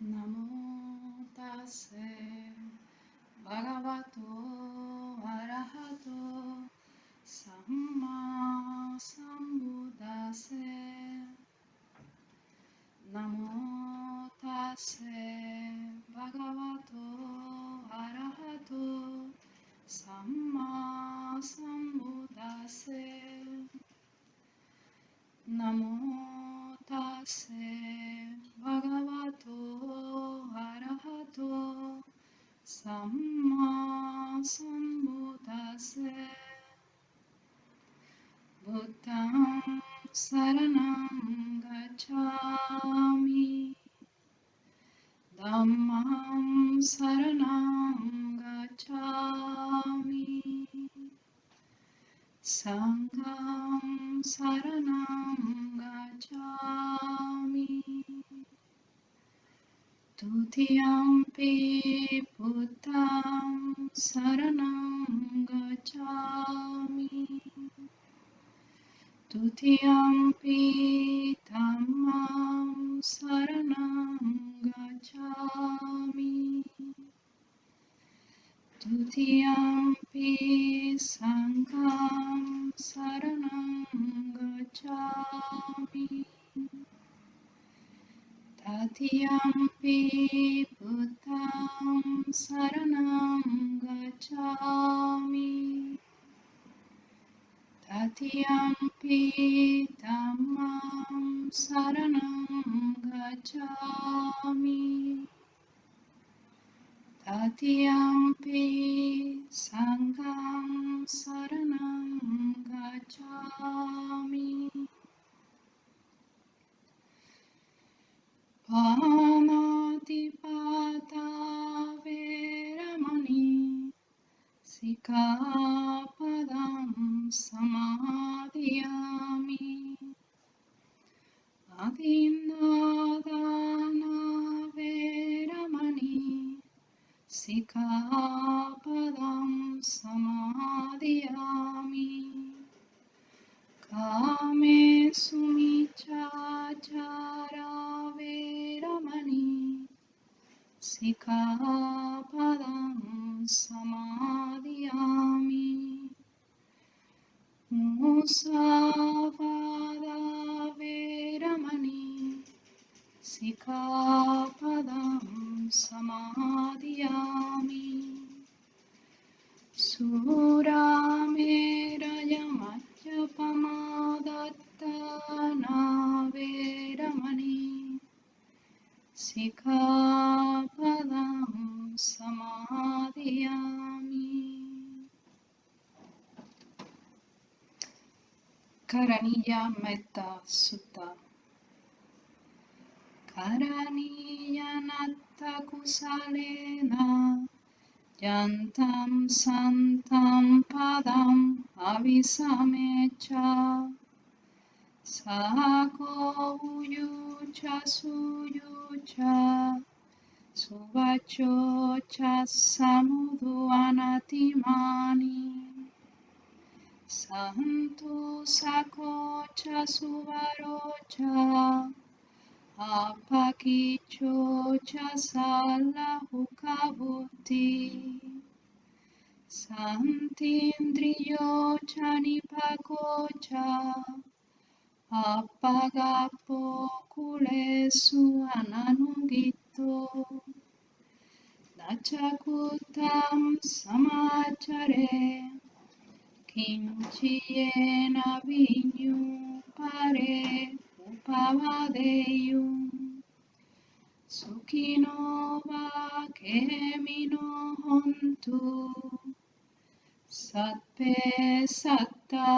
Namo tase bhagavato arahato samma sambuddhase. Namo tase bhagavato arahato samma sambuddhase. Namo tase bhagavato arahato samma sambuddhase. Buddham saranam gacchami, Dhammam saranam gacchami, Sangham saranam gacchami, Tutiyampi Buddham saranam gacchami, Tutiyampi Dhammam saranam gacchami, Tutiyampi Sangham saranam gacchami, Tatiyampi Buddham saranam gacchami, Tatiyampi Dhammam saranam gacchami, Tatiyampi Sangham saranam gacchami. Panatipata veramani Sikapadam samadhiyami, Adinadana veramani, Sikapadam samadhiyami, Kame sumichachara veramani, Sikapadam samadhiyami, Musavada veramani, Sikapadam samadhiyami, Suramerayamajjapamadattana veramani, Sikapadam samadhiyami. Karaniya Metta Sutta. Karaniya Natta Kusalena Yantam Santam Padam Avisamecha Sako Uyucha Suyucha Suvachocha Samudu Anatimani Santu Sakocha Suvarocha Apakichocha Salahukabuti Santindriyocha Nipakocha Apagapo Kulesu Ananugito Nachakutam Samachare Kinchiyena Vinyu Pare Upavadeyum Sukino va Kemino Hontu Satpe Satta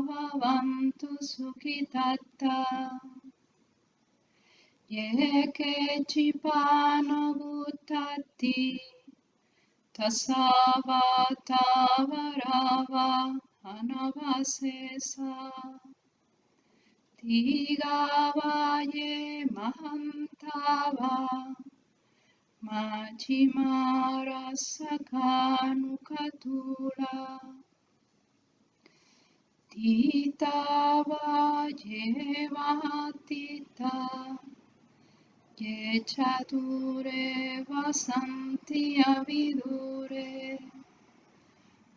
Vavantu Sukhitatta Yeke Chipano Bhuttati Tasavata Varava Anavasesa Tigavaye Mahantava Majimara Sakanukatula Titavaye Mahatita ye chature vasanti avidure,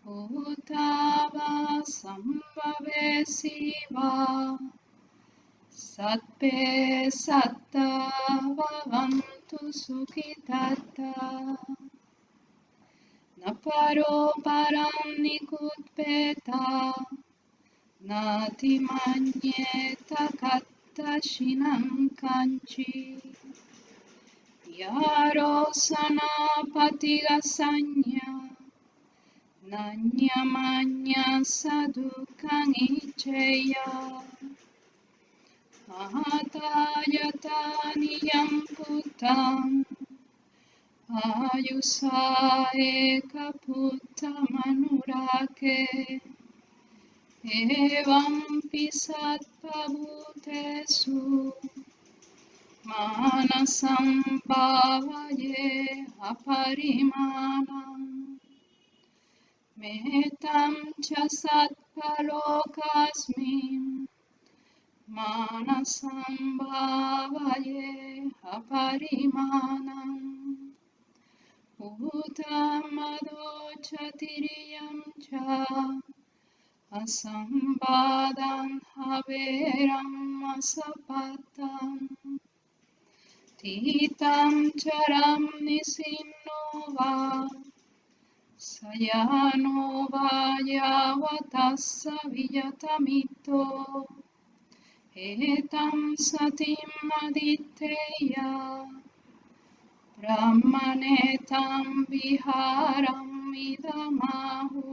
Uttava sambhave siva, Satpe satta bhavantu sukhitata, Naparo param nikutpeta, Nati manyeta katta shinam kanchi, Yaro sanapatiga sanya, Nanyamanya sadukang icheya, Mahatayata niyam putam, Ayusa eka puttamanurake, Evam pisat pabhutesu, Manasam bhavaye aparimanam, Metam cha satpalokasmin, Manasam bhavaye aparimanam, Uttamado chatiriyam cha, Asambadan haveram asapatam, Titam charam nisinova, Sayano vayavatassa viyatamito, Etam satim aditeya, Brahmanetam viharam idamahu,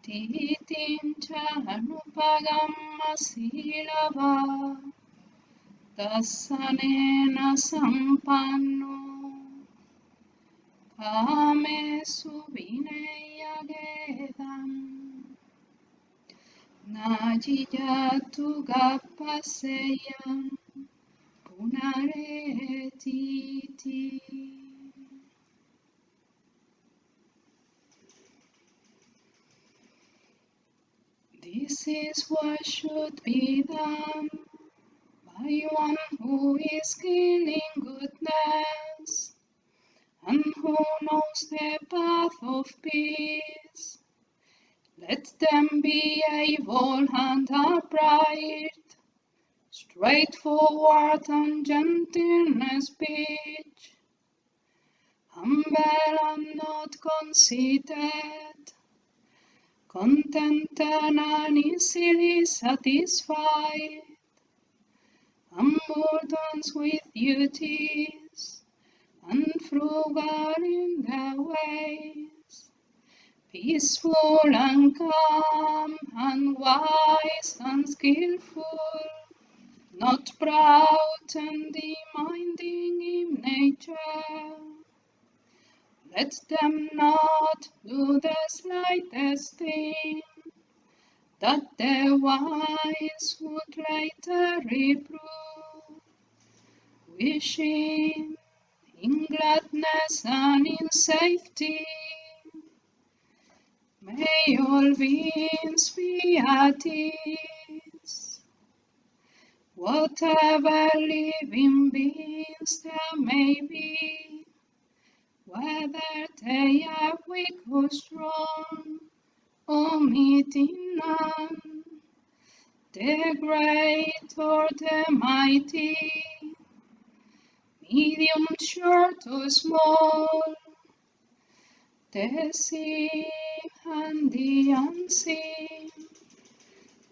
Titim chanupagam asilava, Dasanena sampanno, Kame suvineya gedam, Najiyatu gapaseyam, Punaretiti. This is what should be done by one who is skilled in goodness, and who knows the path of peace. Let them be able and upright, straightforward and gentle in speech, humble and not conceited, content and easily satisfied, unburdened with duties, and frugal in their ways, peaceful and calm, and wise and skillful, not proud and demanding in nature. Let them not do the slightest thing that the wise would later reprove, wishing in gladness and in safety. May all beings be at ease. Whatever living beings there may be, whether they are weak or strong, omitting none, the great or the mighty, medium, short or small, the seen and the unseen,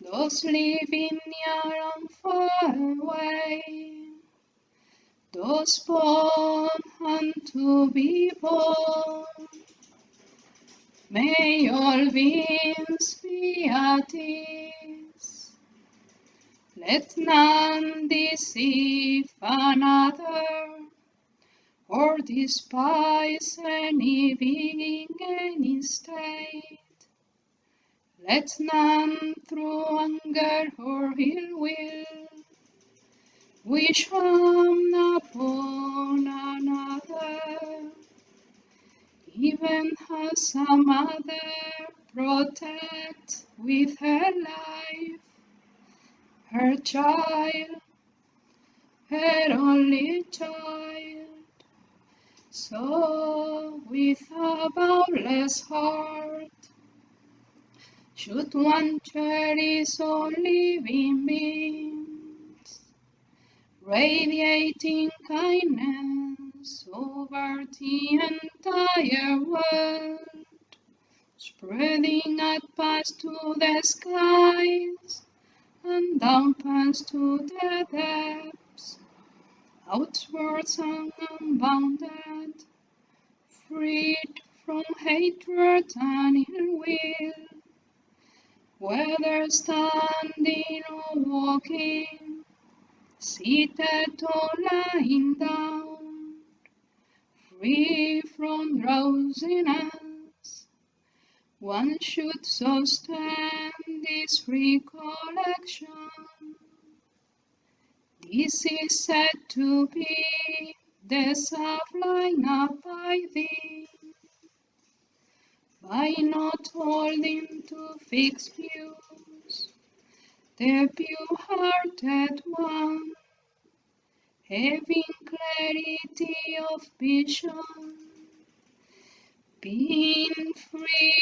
those living near and far away, those born and to be born. May all beings be at ease. Let none deceive another, or despise any being, any state. Let none through anger or ill will wish harm upon another, even as some mother protects with her life her child, her only child. So with a boundless heart, should one cherish all living beings, radiating kindness over the entire world, spreading outwards to the skies and downwards to the depths, outwards and unbounded, freed from hatred and ill will, whether standing or walking, seated or lying down, free from drowsiness. One should sustain this recollection. This is said to be the sublime abiding, by not holding to fixed views, the pure-hearted one, having clarity of vision, being free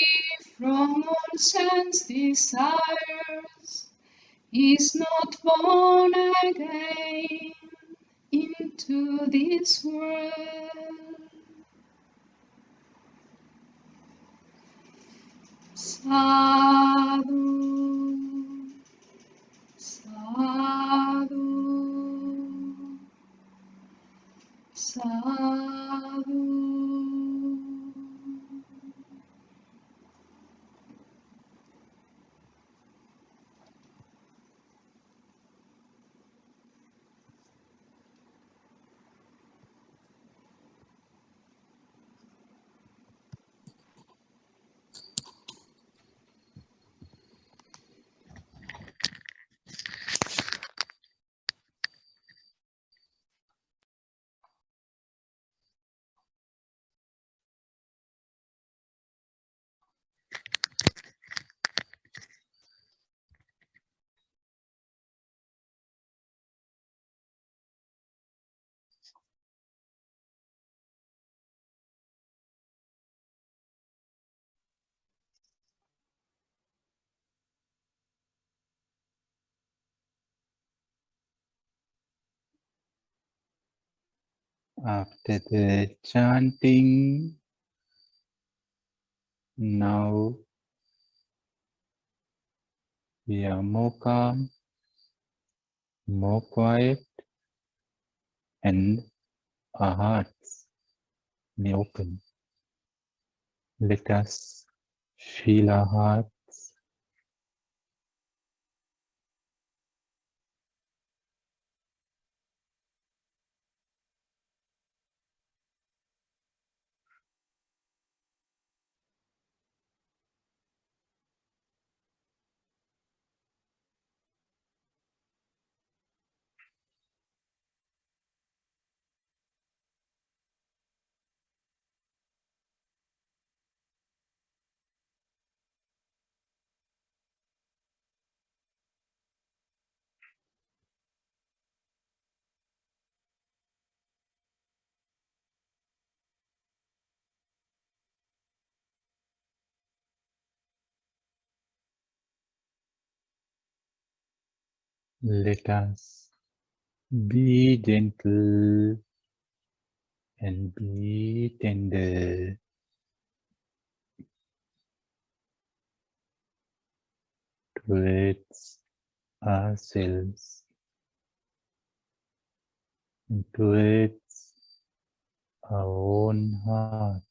from all sense desires, is not born again into this world. Sadhu, sadhu, sadhu. After the chanting, now we are more calm, more quiet, and our hearts may open. Let us feel our hearts. Let us be gentle and be tender towards ourselves and towards our own heart.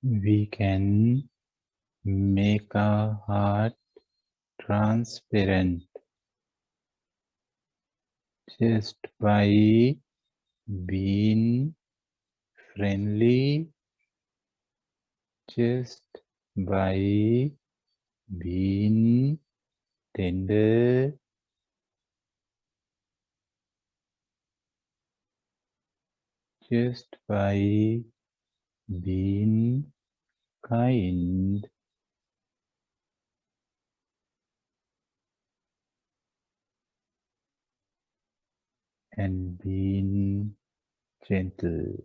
We can make our heart transparent just by being friendly, just by being tender, just by being kind and being gentle.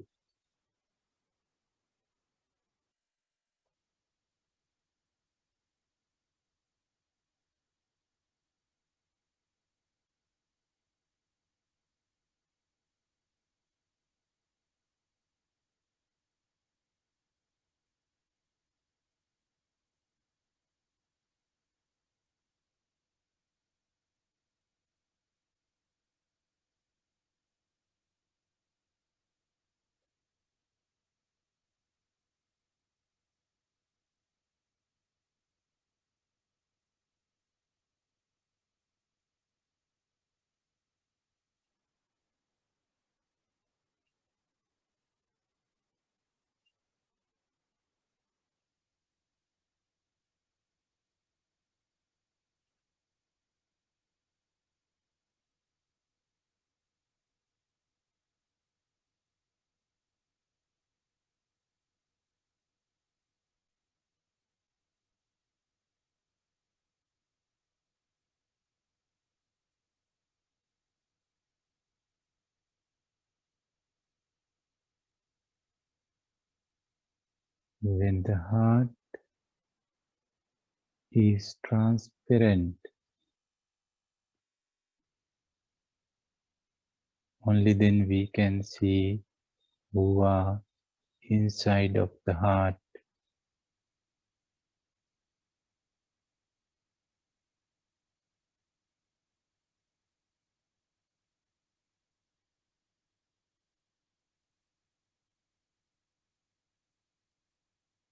When the heart is transparent, only then we can see who are inside of the heart.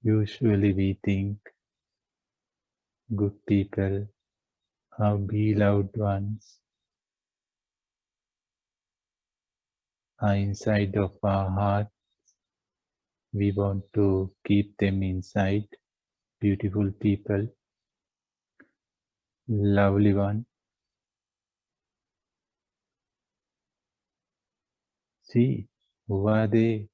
Usually we think good people, our beloved ones, are inside of our heart. We want to keep them inside. Beautiful people, lovely one. See, who are they?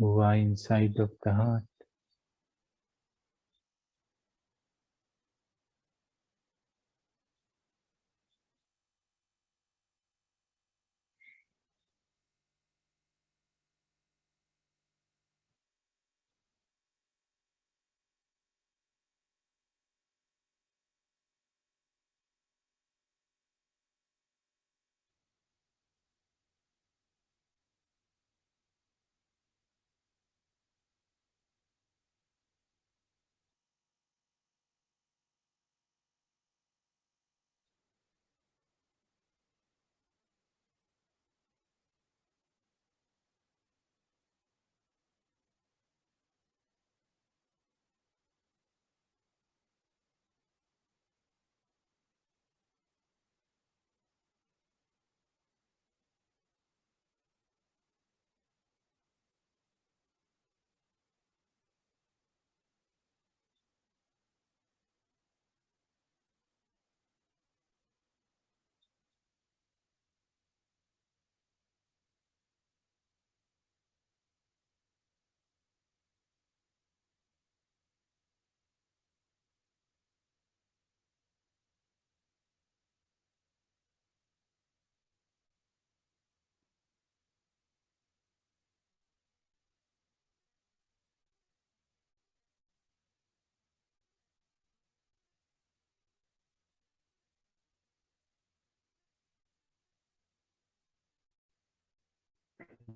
Who are inside of the heart?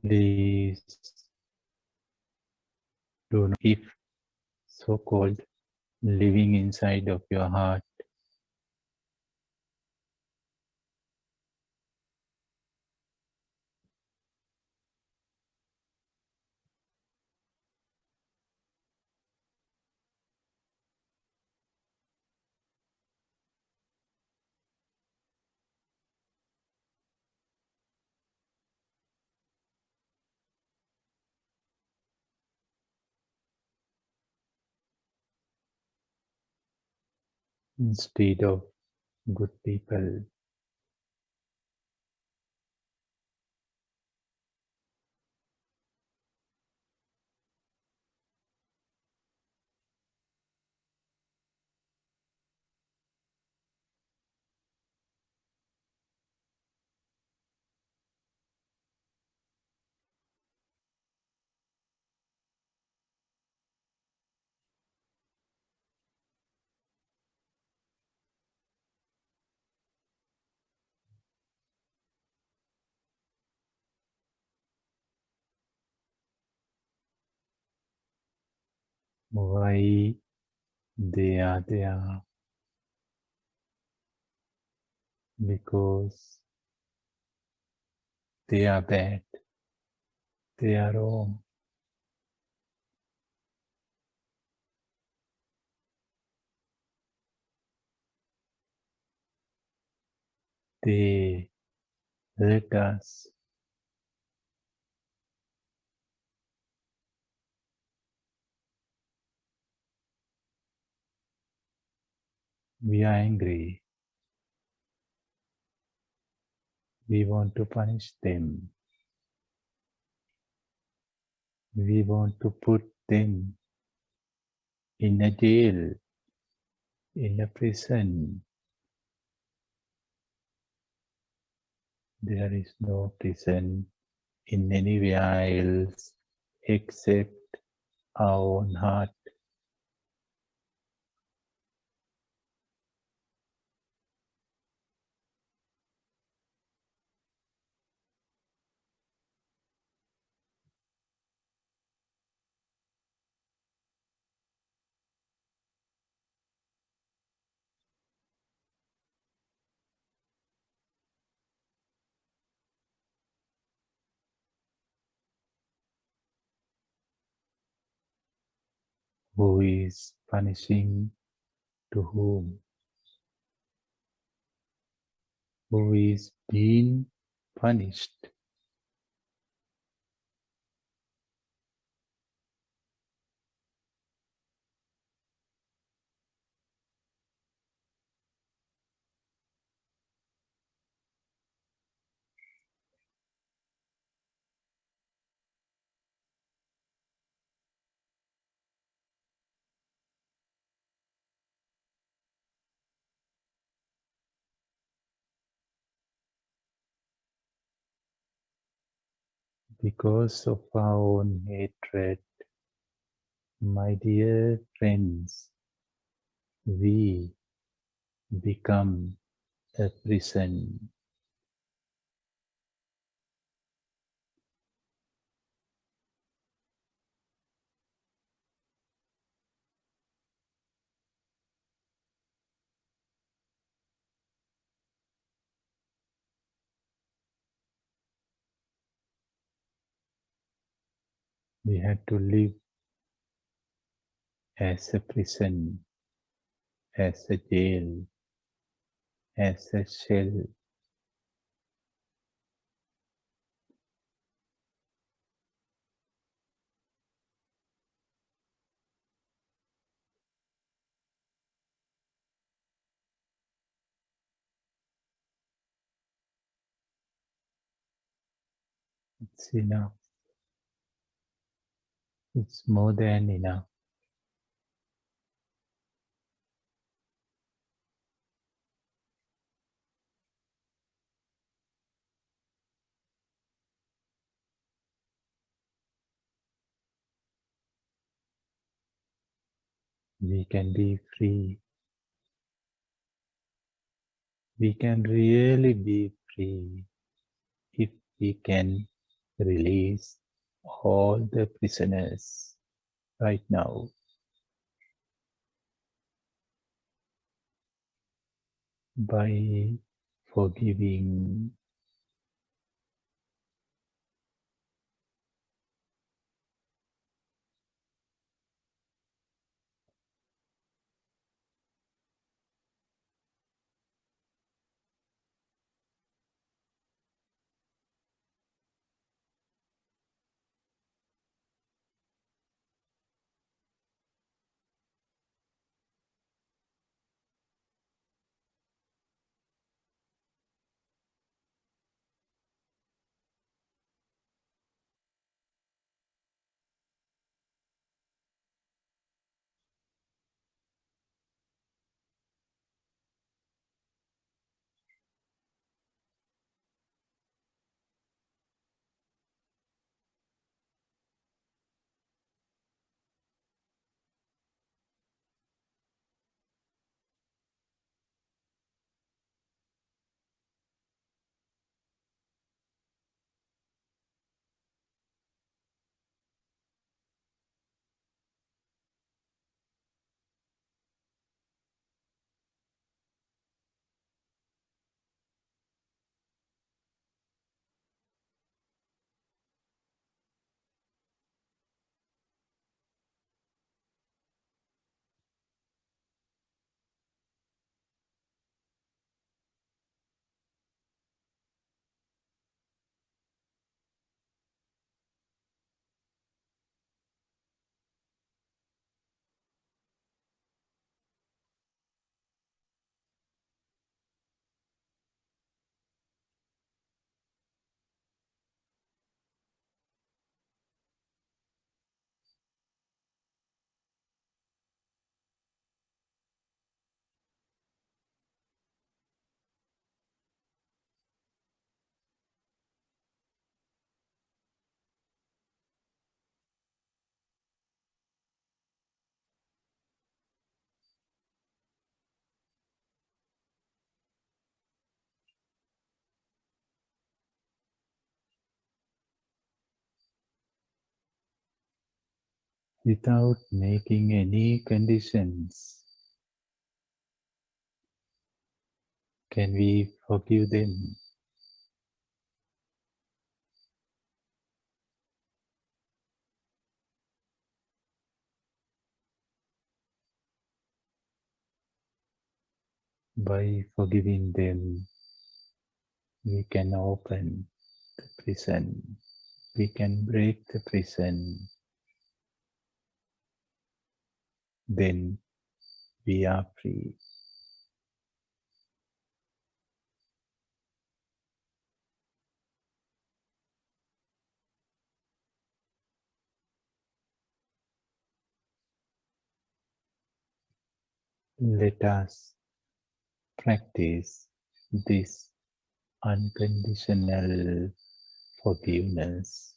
Please do not, if so called living inside of your heart, instead of good people. Why they are there? Because they are bad, they are wrong. They hurt us. We are angry. We want to punish them. We want to put them in a jail, in a prison. There is no prison in anywhere else except our own heart. Who is punishing to whom? Who is being punished? Because of our own hatred, my dear friends, we become a prison. We have to live as a prison, as a jail, as a shell. It's enough. It's more than enough. We can be free. We can really be free if we can release all the prisoners right now by forgiving, without making any conditions. Can we forgive them? By forgiving them, we can open the prison. We can break the prison. Then we are free. Let us practice this unconditional forgiveness.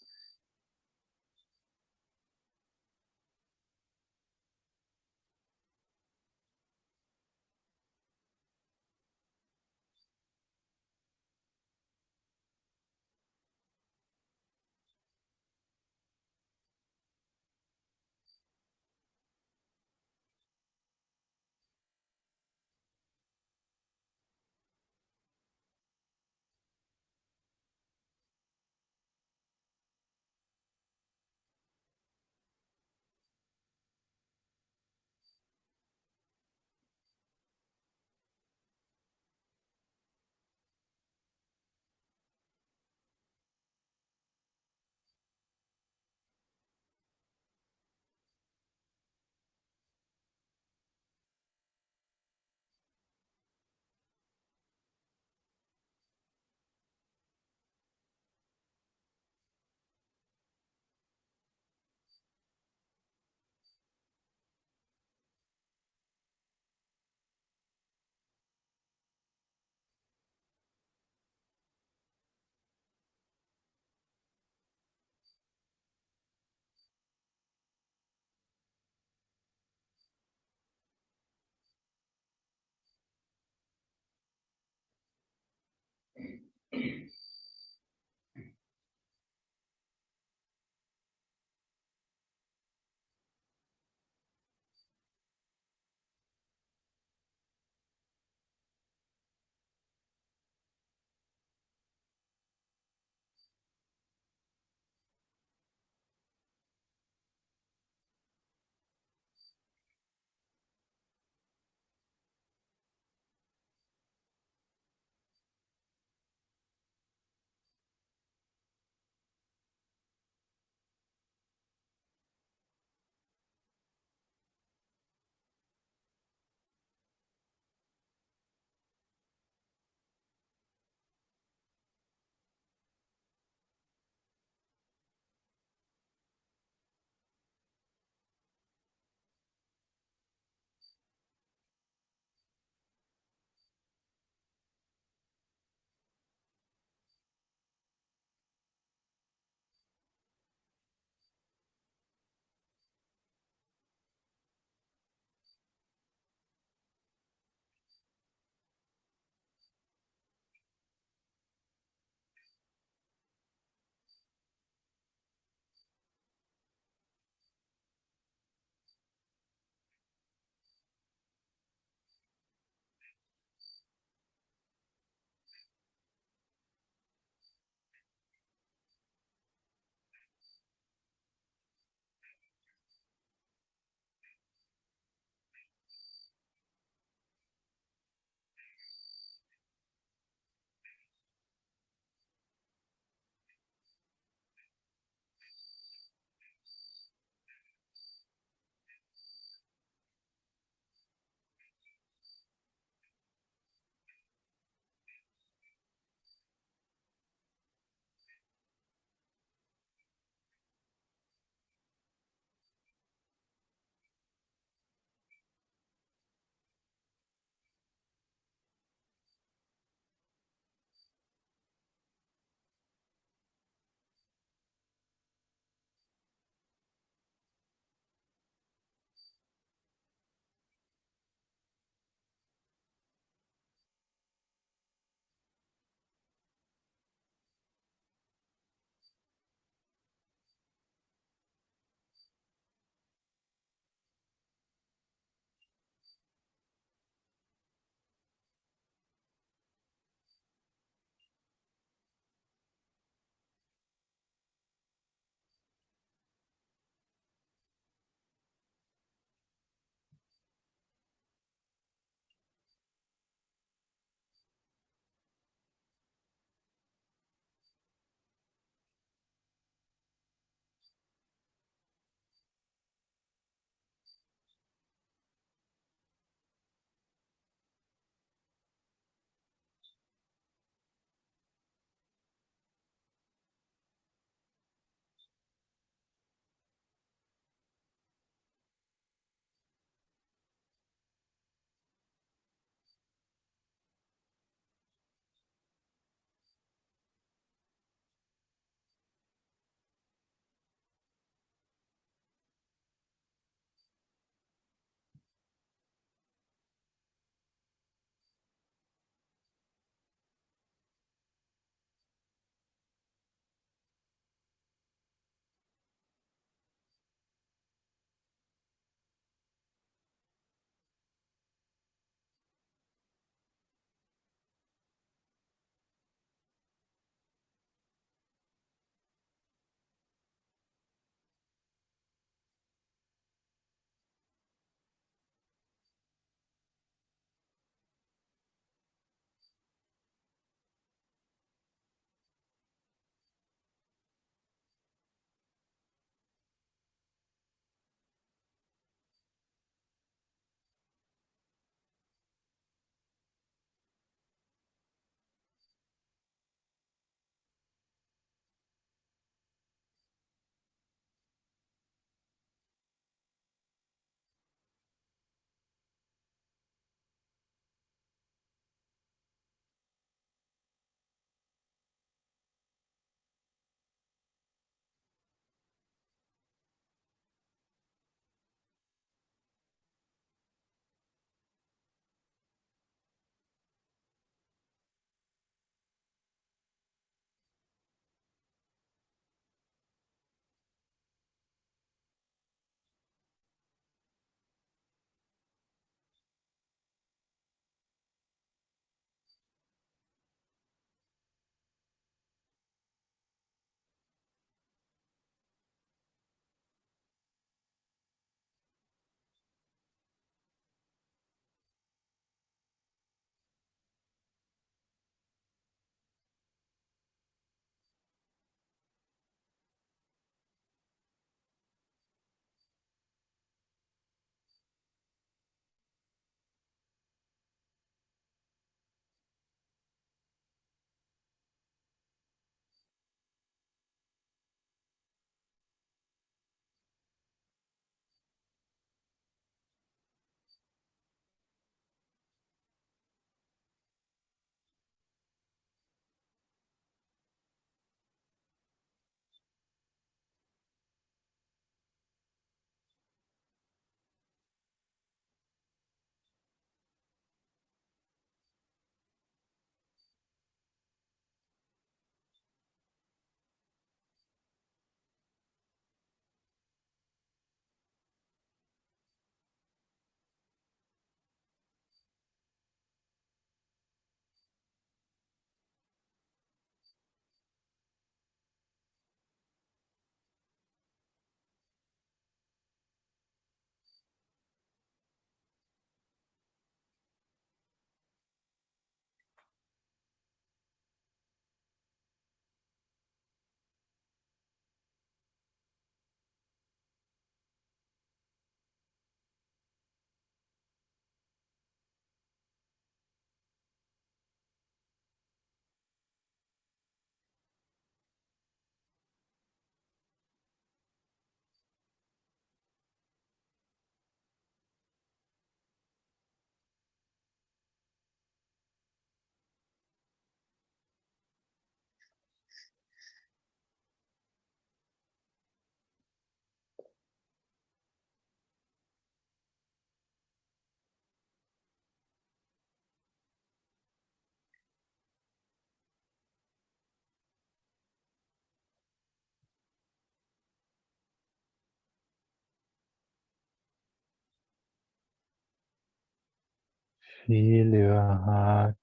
Feel your heart.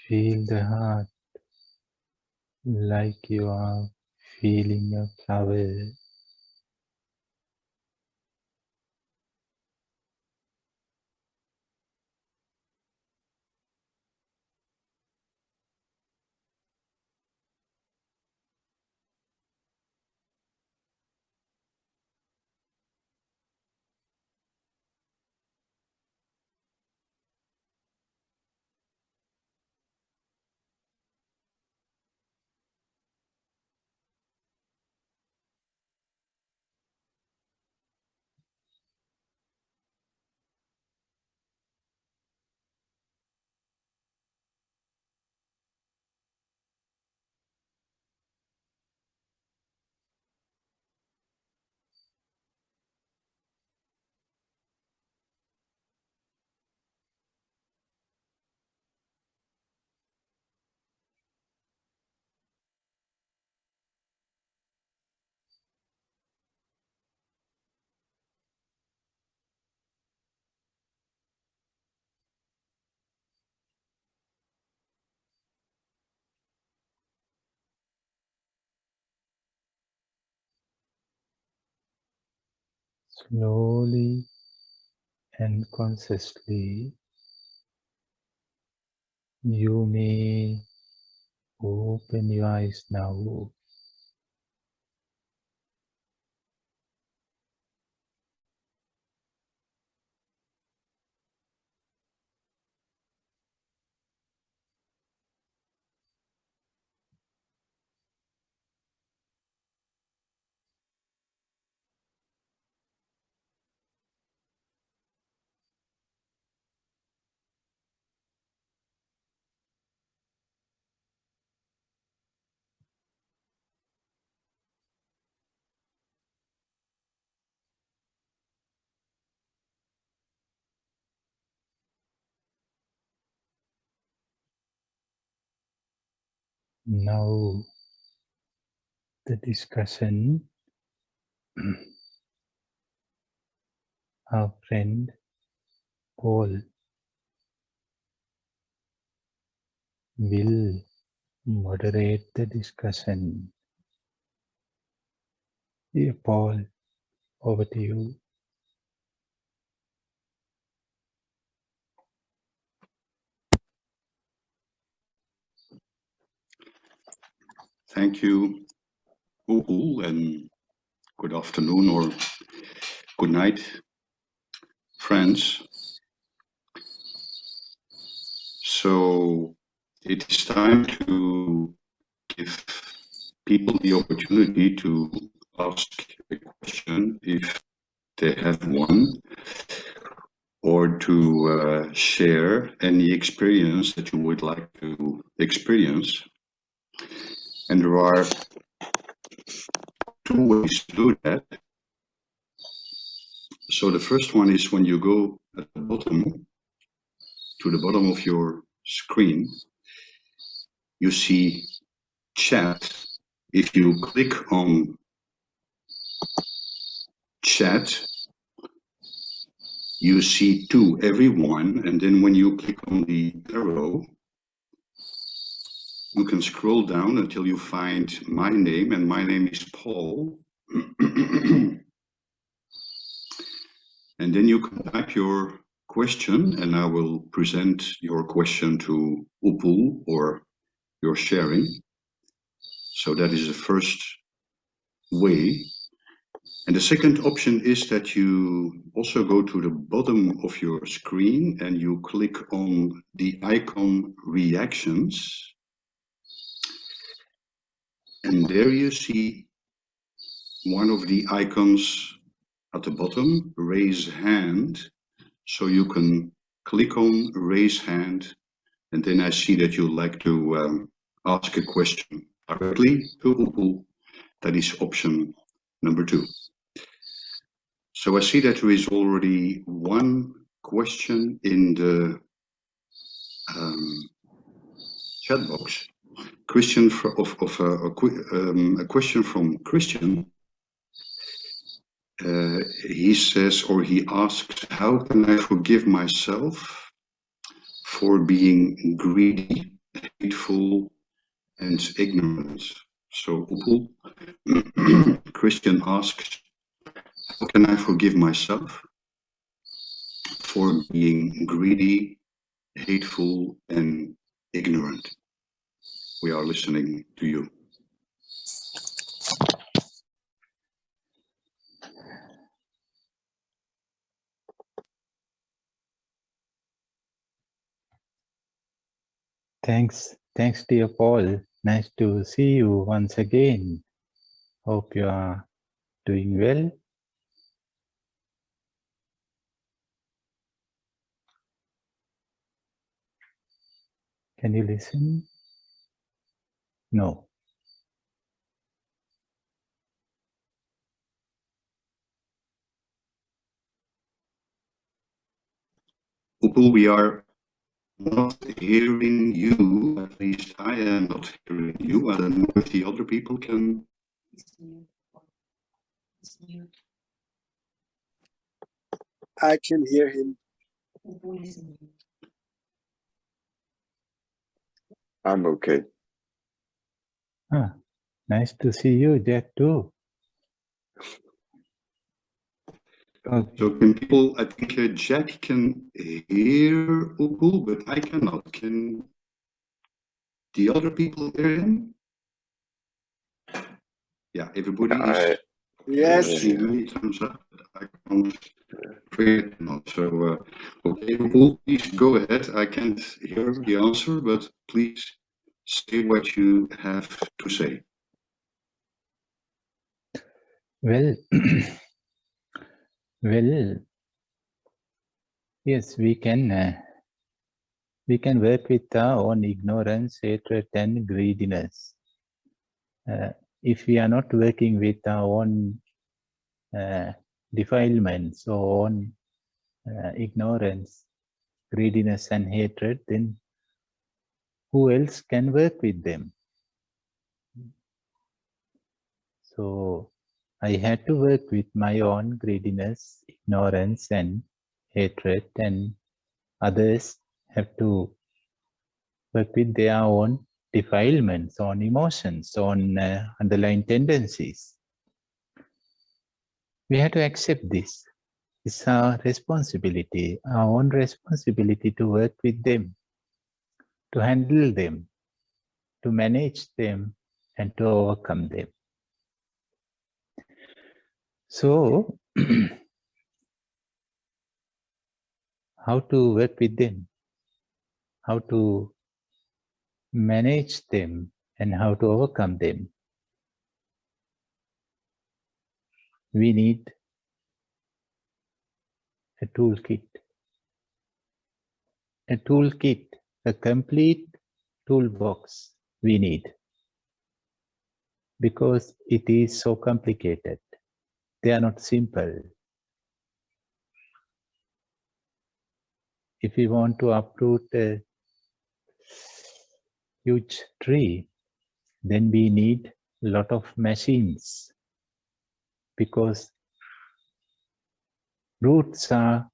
Feel the heart like you are feeling a flower. Slowly and consciously, you may open your eyes now. Now, the discussion, our friend Paul will moderate the discussion. Dear Paul, over to you. Thank you, Upul, and good afternoon or good night, friends. So it is time to give people the opportunity to ask a question if they have one, or to share any experience that you would like to experience. And there are two ways to do that. So the first one is when you go at the bottom, to the bottom of your screen, you see chat. If you click on chat, you see to everyone, and then when you click on the arrow, you can scroll down until you find my name, and my name is Paul. And then you can type your question, and I will present your question to Upul or your sharing. So that is the first way. And the second option is that you also go to the bottom of your screen and you click on the icon reactions. And there you see one of the icons at the bottom, raise hand. So you can click on raise hand, and then I see that you like to ask a question directly to Upul. That is option number 2. So I see that there is already one question in the chat box. Question a question from Christian. He says, or he asks, how can I forgive myself for being greedy, hateful, and ignorant? So Upul, Christian asks, how can I forgive myself for being greedy, hateful, and ignorant? We are listening to you. Thanks, dear Paul. Nice to see you once again. Hope you are doing well. Can you listen? No. Upul, we are not hearing you. At least I am not hearing you. I don't know if the other people can. I can hear him. I'm okay. Ah, nice to see you, Jack, too. Okay. So can people, I think Jack can hear Upul, but I cannot. Can the other people hear him? Yeah, everybody is. Yes. Seeing thumbs up. I can't. Afraid not. So, okay, Upul, please go ahead. I can't hear the answer, but please say what you have to say. Well, well, yes, we can work with our own ignorance, hatred, and greediness. If we are not working with our own defilements or own ignorance, greediness, and hatred, then who else can work with them? So I had to work with my own greediness, ignorance, and hatred, and others have to work with their own defilements, on emotions, on underlying tendencies. We have to accept this. It's our responsibility, our own responsibility to work with them, to handle them, to manage them, and to overcome them. So, how to work with them? How to manage them and how to overcome them? We need a toolkit. A toolkit, a complete toolbox we need, because it is so complicated. They are not simple. If we want to uproot a huge tree, then we need a lot of machines, because roots are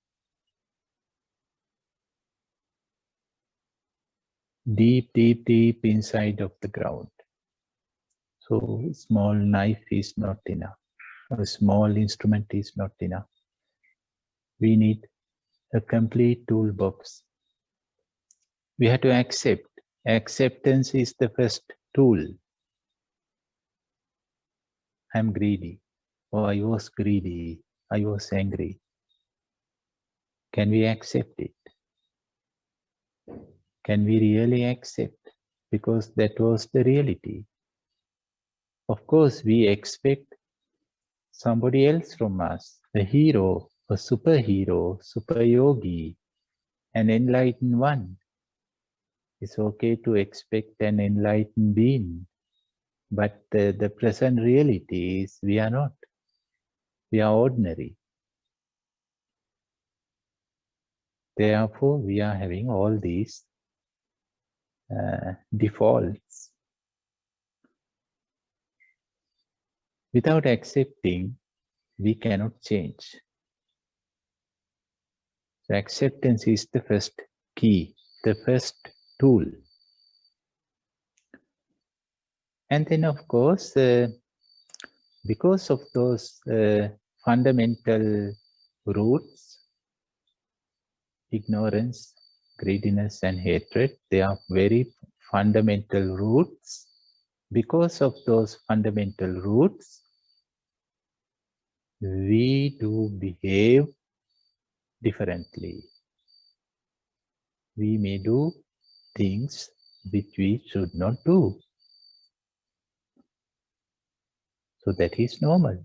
deep, deep, deep inside of the ground. So a small knife is not enough. A small instrument is not enough. We need a complete toolbox. We have to accept. Acceptance is the first tool. I'm greedy, or I was greedy, I was angry. Can we accept it? Can we really accept? Because that was the reality. Of course, we expect somebody else from us, a hero, a superhero, super yogi, an enlightened one. It's okay to expect an enlightened being, but the present reality is we are not. We are ordinary. Therefore, we are having all these defaults. Without accepting, we cannot change. So acceptance is the first key, the first tool. And then, of course, because of those fundamental roots, ignorance, greediness, and hatred, they are very fundamental roots. Because of those fundamental roots, we do behave differently. We may do things which we should not do. So that is normal.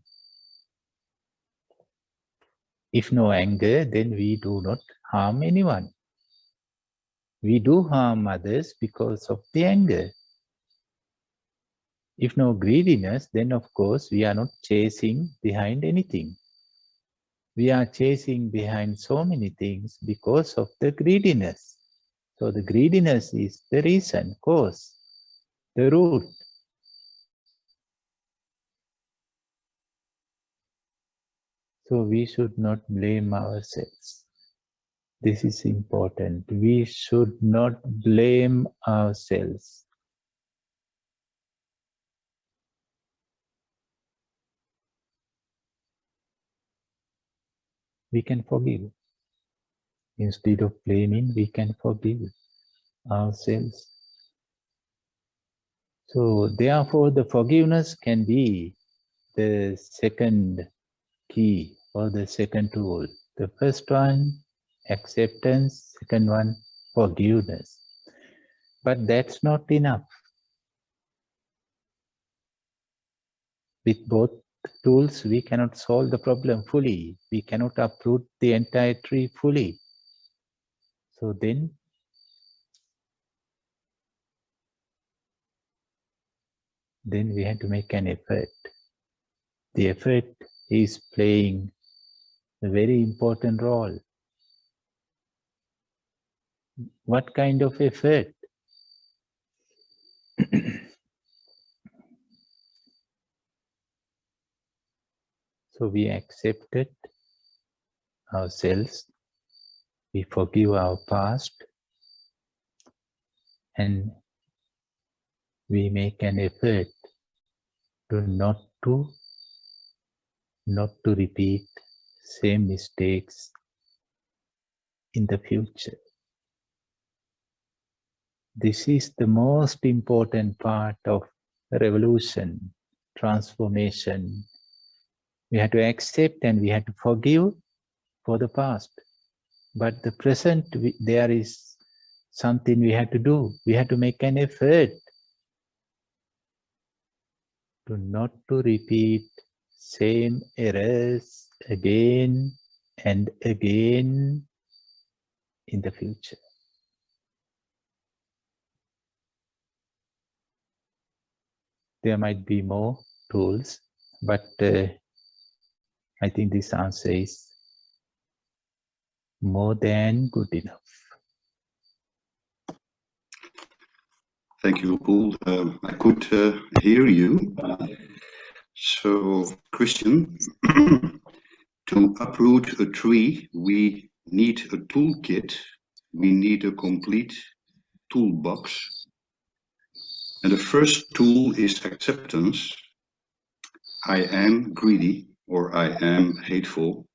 If no anger, then we do not harm anyone. We do harm others because of the anger. If no greediness, then of course we are not chasing behind anything. We are chasing behind so many things because of the greediness. So the greediness is the reason, cause, the root. So we should not blame ourselves. This is important. We should not blame ourselves. We can forgive. Instead of blaming, we can forgive ourselves. So therefore, the forgiveness can be the second key or the second tool. The first one, acceptance. Second one, forgiveness. But that's not enough. With both tools, we cannot solve the problem fully. We cannot uproot the entire tree fully. So then we have to make an effort. The effort is playing a very important role. What kind of effort? So we accepted ourselves, we forgive our past, and we make an effort to not to repeat same mistakes in the future. This is the most important part of revolution, transformation. We have to accept and we have to forgive for the past. But the present, there is something we have to do. We have to make an effort to not to repeat same errors again and again in the future. There might be more tools, but I think this answer is more than good enough. Thank you, Paul. I could hear you. So, Christian, to uproot a tree, we need a toolkit. We need a complete toolbox. And the first tool is acceptance. I am greedy or I am hateful.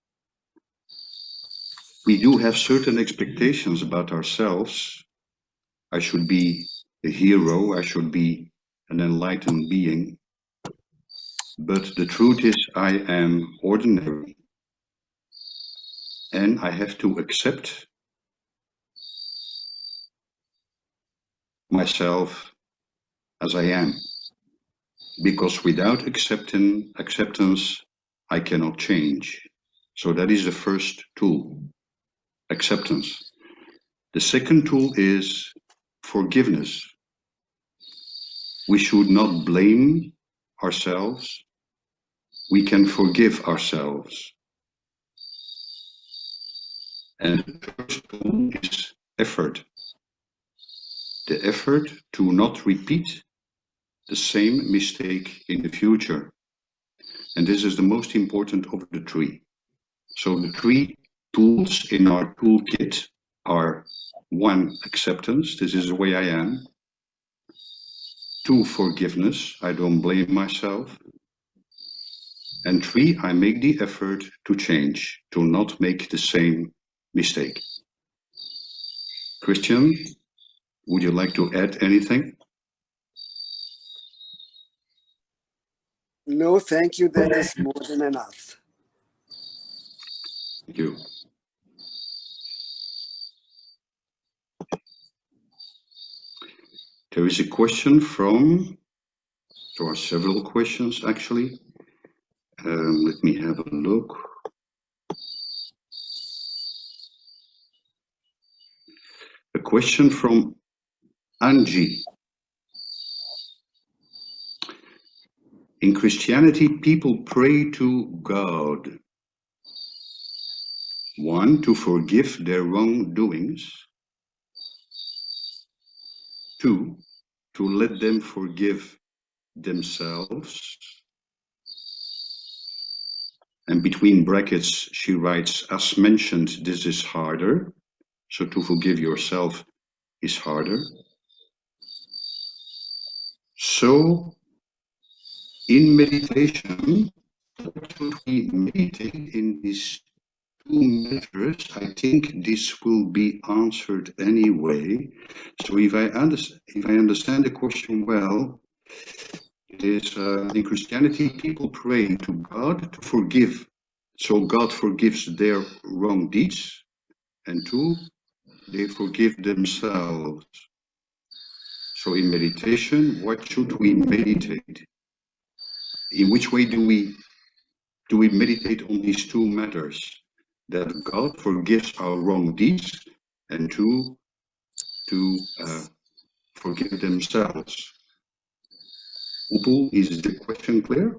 We do have certain expectations about ourselves. I should be a hero. I should be an enlightened being. But the truth is, I am ordinary. And I have to accept myself as I am. Because without acceptance, I cannot change. So that is the first tool, acceptance. The second tool is forgiveness. We should not blame ourselves. We can forgive ourselves. And the first tool is effort. the effort to not repeat the same mistake in the future. And this is the most important of the three. So the three tools in our toolkit are: 1, acceptance, this is the way I am. 2, forgiveness, I don't blame myself. And 3, I make the effort to change, to not make the same mistake. Christian, would you like to add anything? No, thank you. That is more than enough. Thank you. There is a question from, there are several questions actually. Let me have a look. A question from Angie. In Christianity, people pray to God. 1, to forgive their wrongdoings. 2, to let them forgive themselves. And between brackets, she writes, as mentioned, this is harder. So to forgive yourself is harder. So in meditation, what should we meditate in these two matters? I think this will be answered anyway. So if I understand the question well, it is in Christianity, people pray to God to forgive. So God forgives their wrong deeds. And 2, they forgive themselves. So in meditation, what should we meditate? In which way do we meditate on these two matters? That God forgives our wrong deeds, and 2, to forgive themselves. Upul, is the question clear?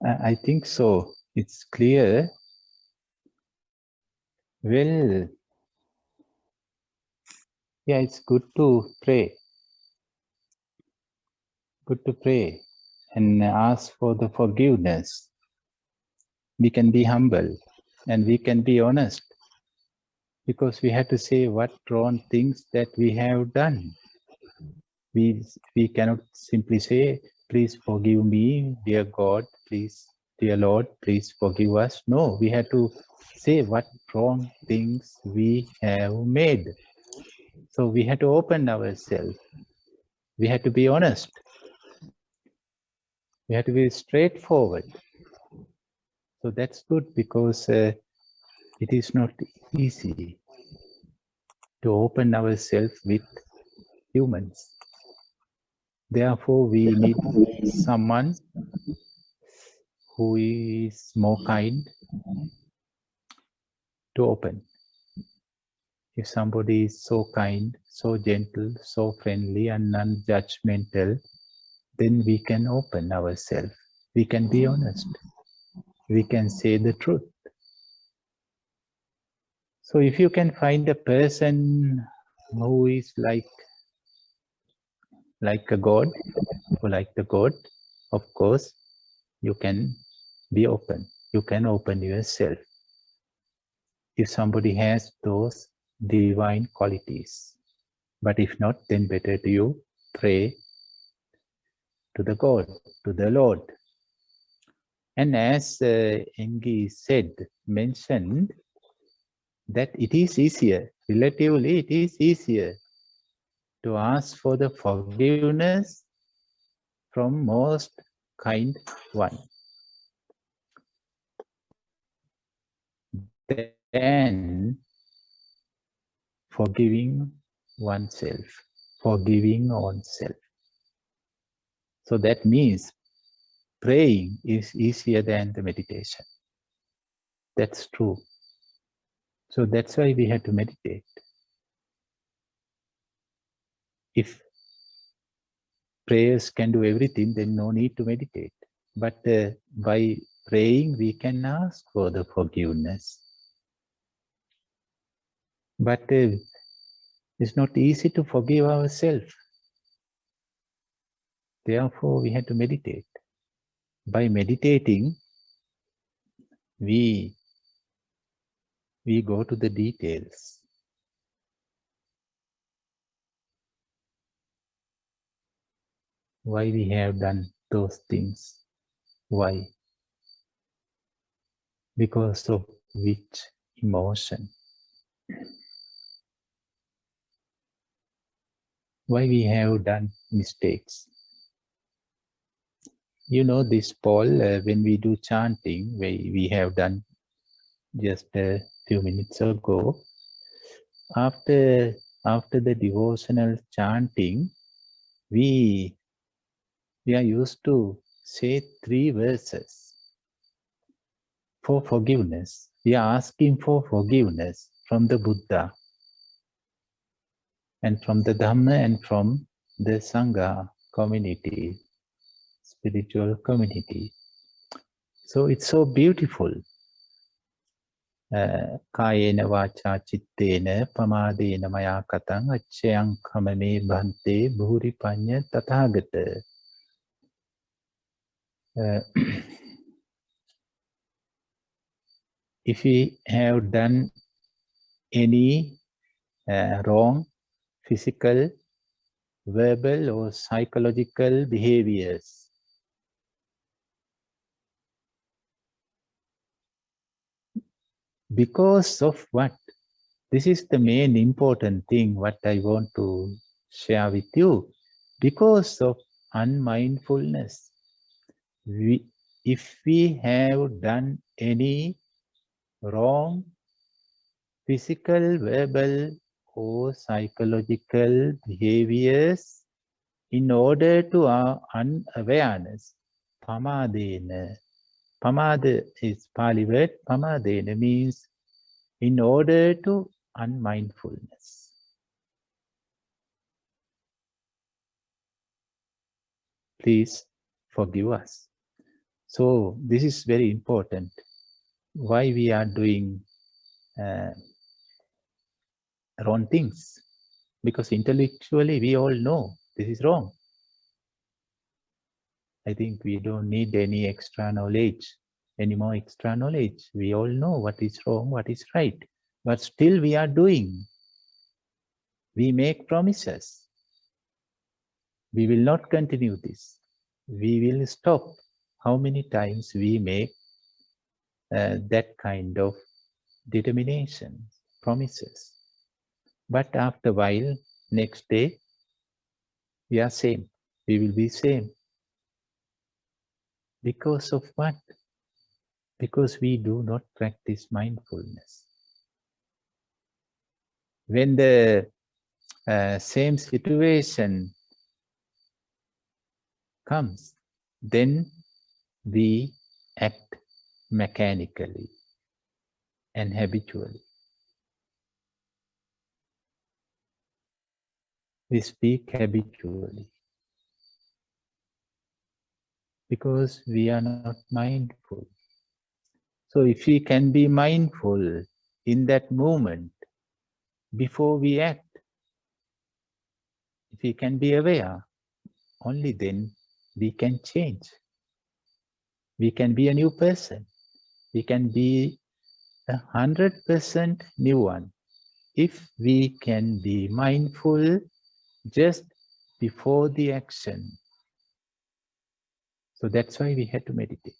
I think so. It's clear. Well, yeah, it's good to pray. Good to pray and ask for the forgiveness. We can be humble and we can be honest, because we have to say what wrong things that we have done. We cannot simply say, please forgive me, dear God, please, dear Lord, please forgive us. No, we have to say what wrong things we have made. So we have to open ourselves. We have to be honest. We have to be straightforward. So that's good, because it is not easy to open ourselves with humans. Therefore, we need someone who is more kind to open. If somebody is so kind, so gentle, so friendly and non-judgmental, then we can open ourselves. We can be honest. We can say the truth. So if you can find a person who is like a God, or like the God, of course, you can be open. You can open yourself. If somebody has those divine qualities. But if not, then better do you pray to the God, to the Lord. And as Engi mentioned, that it is easier, relatively it is easier to ask for the forgiveness from most kind one than forgiving oneself, forgiving oneself. So that means praying is easier than the meditation. That's true. So that's why we have to meditate. If prayers can do everything, then no need to meditate. But by praying, we can ask for the forgiveness. But it's not easy to forgive ourselves. Therefore, we have to meditate. By meditating, we go to the details. Why we have done those things? Why? Because of which emotion? Why we have done mistakes? You know this, Paul, when we do chanting, we have done just a few minutes ago. After the devotional chanting, we are used to say 3 verses for forgiveness. We are asking for forgiveness from the Buddha and from the Dhamma and from the Sangha community, spiritual community. So it's so beautiful. Kayena vacha chittena pamadena maya katang achyang khamane bhante bhuri panya tathagata. If we have done any wrong physical, verbal or psychological behaviors, because of what? This is the main important thing what I want to share with you. Because of unmindfulness. If we have done any wrong physical, verbal or psychological behaviors, in order to our unawareness, pamadena. Pamada is Pali word. Pamadena means in order to unmindfulness. Please forgive us. So this is very important. Why we are doing wrong things? Because intellectually we all know this is wrong. I think we don't need any extra knowledge, any more extra knowledge. We all know what is wrong, what is right. But still we are doing. We make promises. We will not continue this. We will stop. How many times we make that kind of determination, promises. But after a while, next day, we are same. We will be same. Because of what? Because we do not practice mindfulness. When the same situation comes, then we act mechanically and habitually. We speak habitually because we are not mindful. So if we can be mindful in that moment before we act, if we can be aware, only then we can change. We can be a new person. We can be 100% new one. If we can be mindful just before the action. So that's why we had to meditate.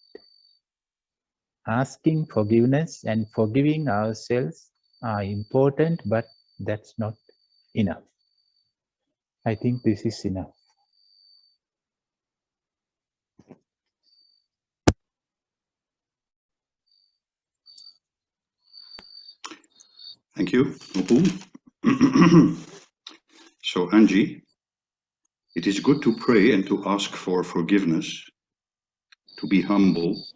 Asking forgiveness and forgiving ourselves are important, but that's not enough. I think this is enough. Thank you, Upul. So, Angie, it is good to pray and to ask for forgiveness, to be humble,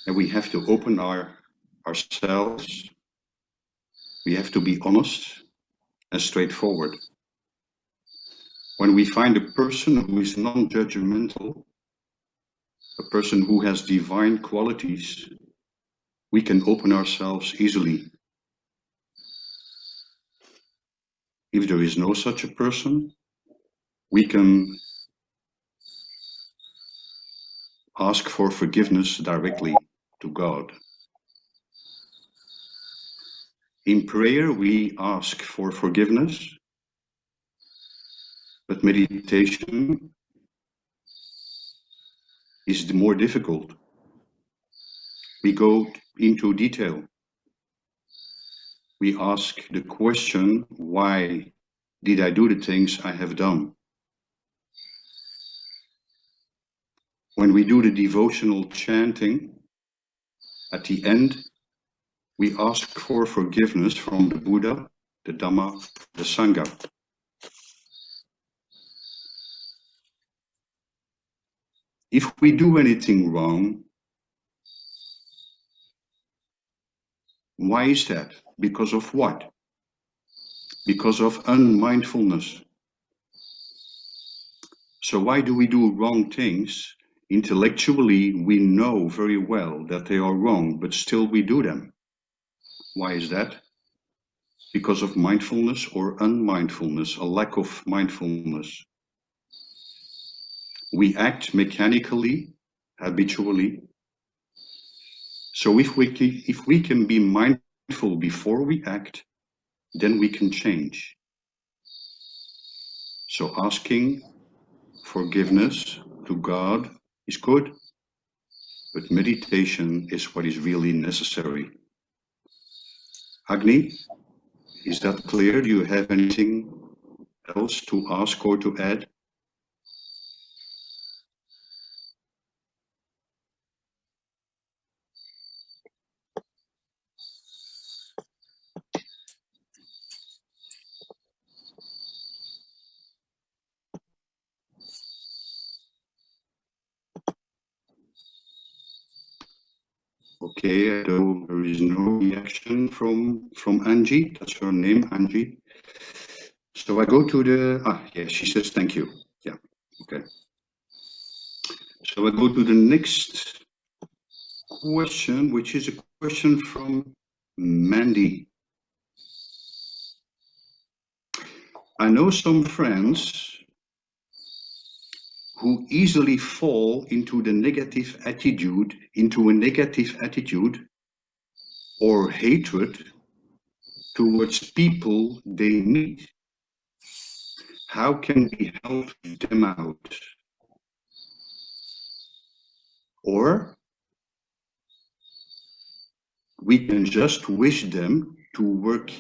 and we have to open ourselves. We have to be honest and straightforward. When we find a person who is non-judgmental, a person who has divine qualities, we can open ourselves easily. If there is no such a person, we can ask for forgiveness directly to God. In prayer, we ask for forgiveness, but meditation is more difficult. We go into detail. We ask the question, why did I do the things I have done? When we do the devotional chanting, at the end, we ask for forgiveness from the Buddha, the Dhamma, the Sangha. If we do anything wrong, why is that? Because of what? Because of unmindfulness. So why do we do wrong things? Intellectually, we know very well that they are wrong, but still we do them. Why is that? Because of mindfulness or unmindfulness, a lack of mindfulness. We act mechanically, habitually. So if we can be mindful before we act, then we can change. So asking forgiveness to God is good, but meditation is what is really necessary. Agni, is that clear? Do you have anything else to ask or to add? Okay, though there is no reaction from Angie. That's her name, Angie. So I go to the, yeah, she says thank you. Yeah, okay. So I go to the next question, which is a question from Mandy. I know some friends who easily fall into a negative attitude or hatred towards people they meet. How can we help them out? Or we can just wish them to work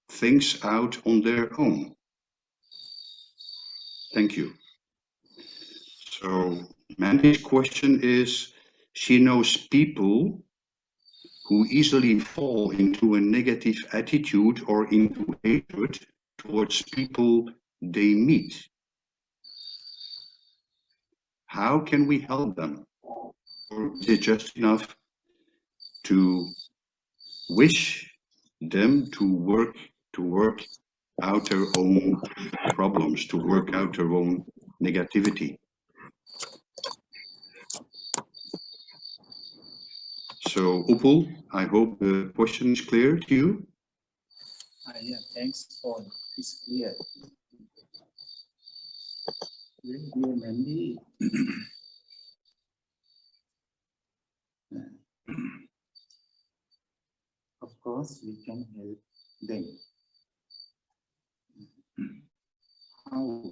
things out on their own. Thank you. So Mandy's question is, she knows people who easily fall into a negative attitude or into hatred towards people they meet. How can we help them? Or is it just enough to wish them to work out their own problems, to work out their own negativity? So Upul, I hope the question is clear to you. Yeah, thanks for it's clear. Dear Mandy, of course we can help them. How?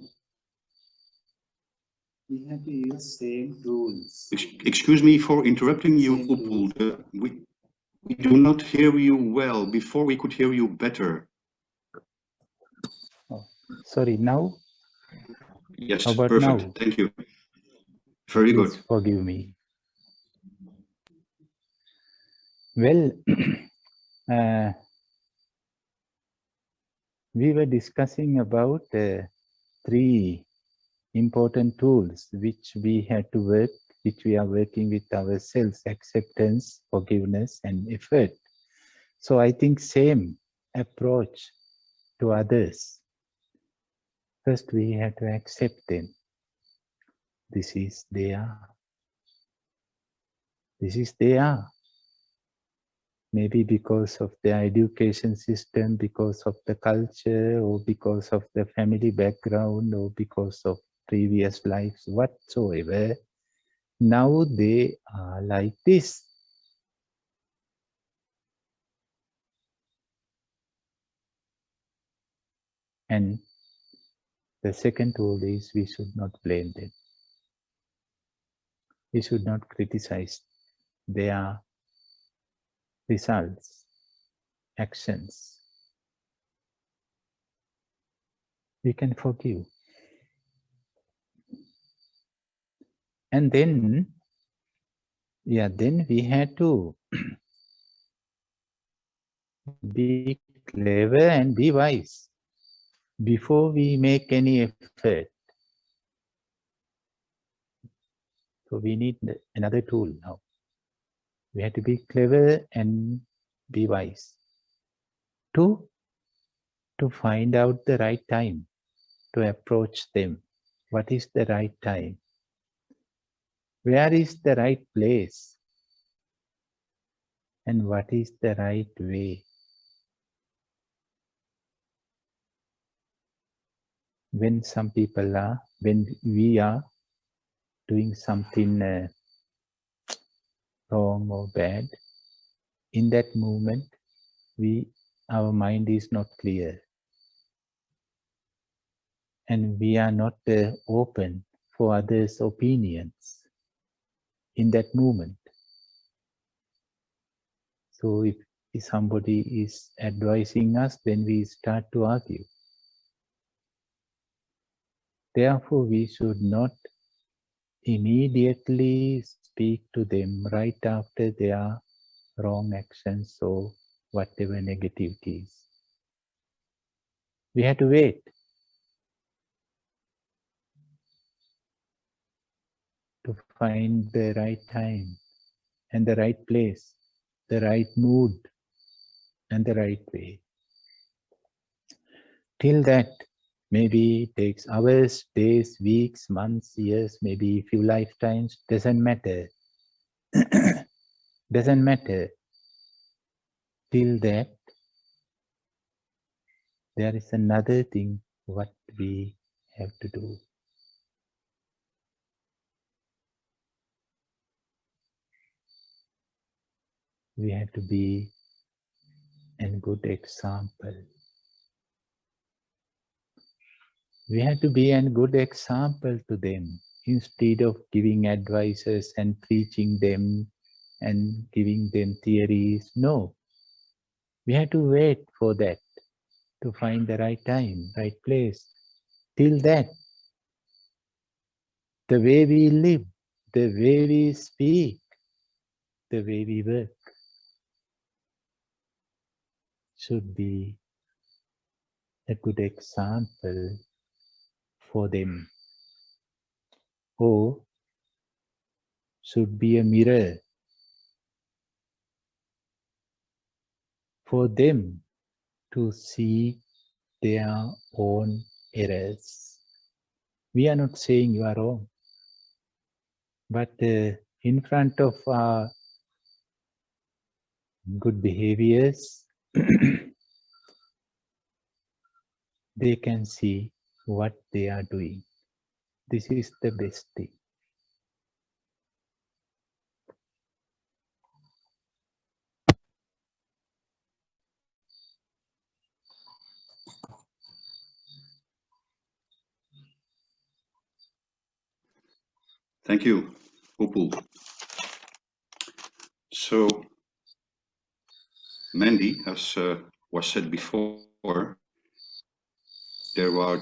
We have to use same rules. Excuse me for interrupting you, Upul. We do not hear you well. Before we could hear you better. Oh, sorry, now? Yes, How about perfect. now? Thank you. Very good. Please forgive me. Well, we were discussing about 3 important tools which we had to work, which we are working with ourselves: acceptance, forgiveness, and effort. So I think same approach to others. First, we have to accept them. This is they are. This is they are. maybe because of their education system, because of the culture, or because of the family background, or because of previous lives, whatsoever. Now they are like this. And the second rule is we should not blame them. We should not criticize their results, actions. We can forgive. And then, then we had to be clever and be wise before we make any effort. So we need another tool now. We have to be clever and be wise to find out the right time to approach them. What is the right time? Where is the right place? And what is the right way? When we are doing something wrong or bad, in that moment, our mind is not clear. And we are not open for others' opinions in that moment. So if somebody is advising us, then we start to argue. Therefore, we should not immediately speak to them right after their wrong actions or whatever negativities. We have to wait. To find the right time and the right place, the right mood and the right way. Till that, maybe it takes hours, days, weeks, months, years, maybe a few lifetimes, doesn't matter. Doesn't matter. Till that, there is another thing what we have to do. We have to be a good example. We have to be a good example to them instead of giving advices and preaching them and giving them theories. No, we have to wait for that to find the right time, right place. Till that, the way we live, the way we speak, the way we work should be a good example for them, or should be a mirror for them to see their own errors. We are not saying you are wrong, but in front of our good behaviors, they can see what they are doing. This is the best thing. Thank you, Upul. So, Mandy, as was said before, there are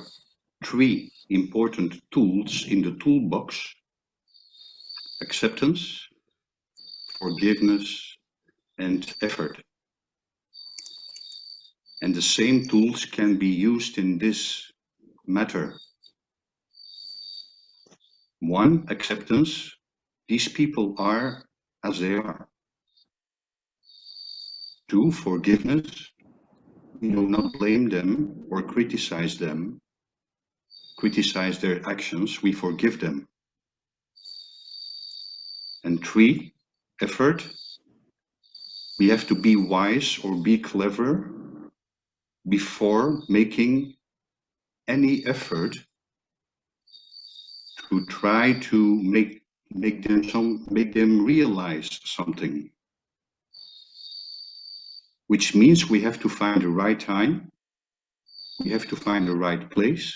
3 important tools in the toolbox: acceptance, forgiveness, and effort. And the same tools can be used in this matter. 1, acceptance. These people are as they are. 2, forgiveness. We do not blame them or criticize them, criticize their actions, we forgive them. And 3, effort. We have to be wise or be clever before making any effort to try to make them realize something. Which means we have to find the right time, we have to find the right place,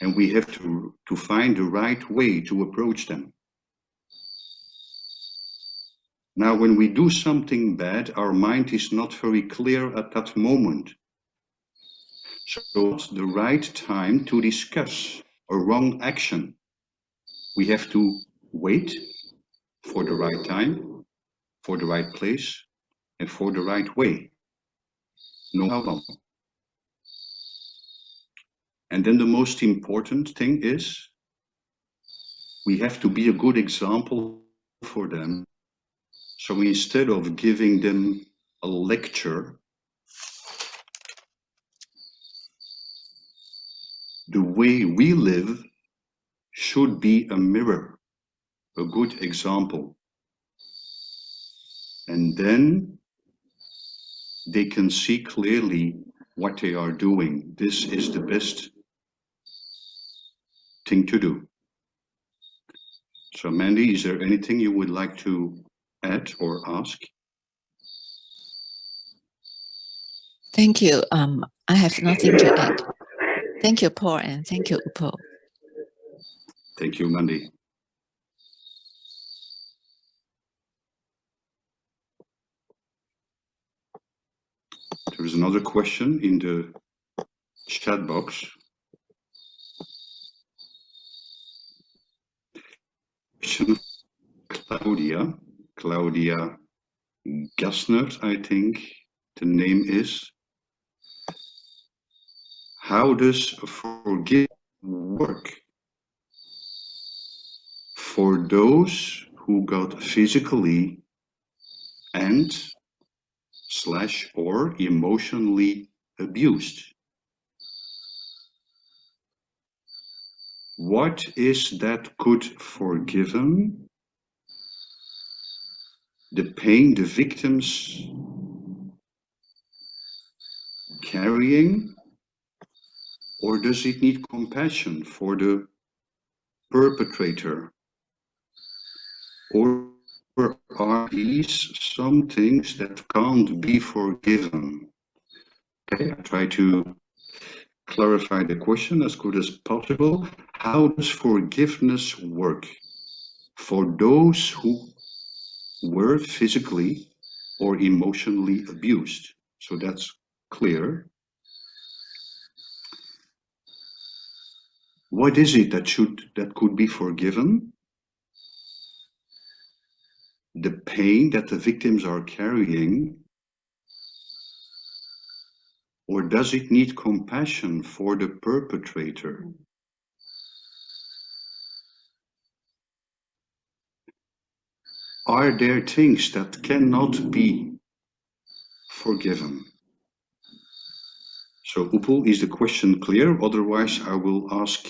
and we have to find the right way to approach them. Now, when we do something bad, our mind is not very clear at that moment. So it's the right time to discuss a wrong action. We have to wait for the right time, for the right place, and for the right way. No how long. And then the most important thing is we have to be a good example for them. So instead of giving them a lecture, the way we live should be a mirror, a good example. And then they can see clearly what they are doing. This is the best thing to do. So Mandy, is there anything you would like to add or ask? Thank you. I have nothing to add. Thank you, Paul, and thank you, Upal. Thank you, Mandy. There is another question in the chat box. Question Claudia Gassner, I think the name is. How does forgiveness work for those who got physically and/or emotionally abused? What is that good forgiven? The pain the victims carrying, or does it need compassion for the perpetrator? Or are these some things that can't be forgiven? Okay, I try to clarify the question as good as possible. How does forgiveness work for those who were physically or emotionally abused? So that's clear. What is it that could be forgiven? The pain that the victims are carrying, or does it need compassion for the perpetrator? Are there things that cannot be forgiven? So Upal, is the question clear? Otherwise I will ask,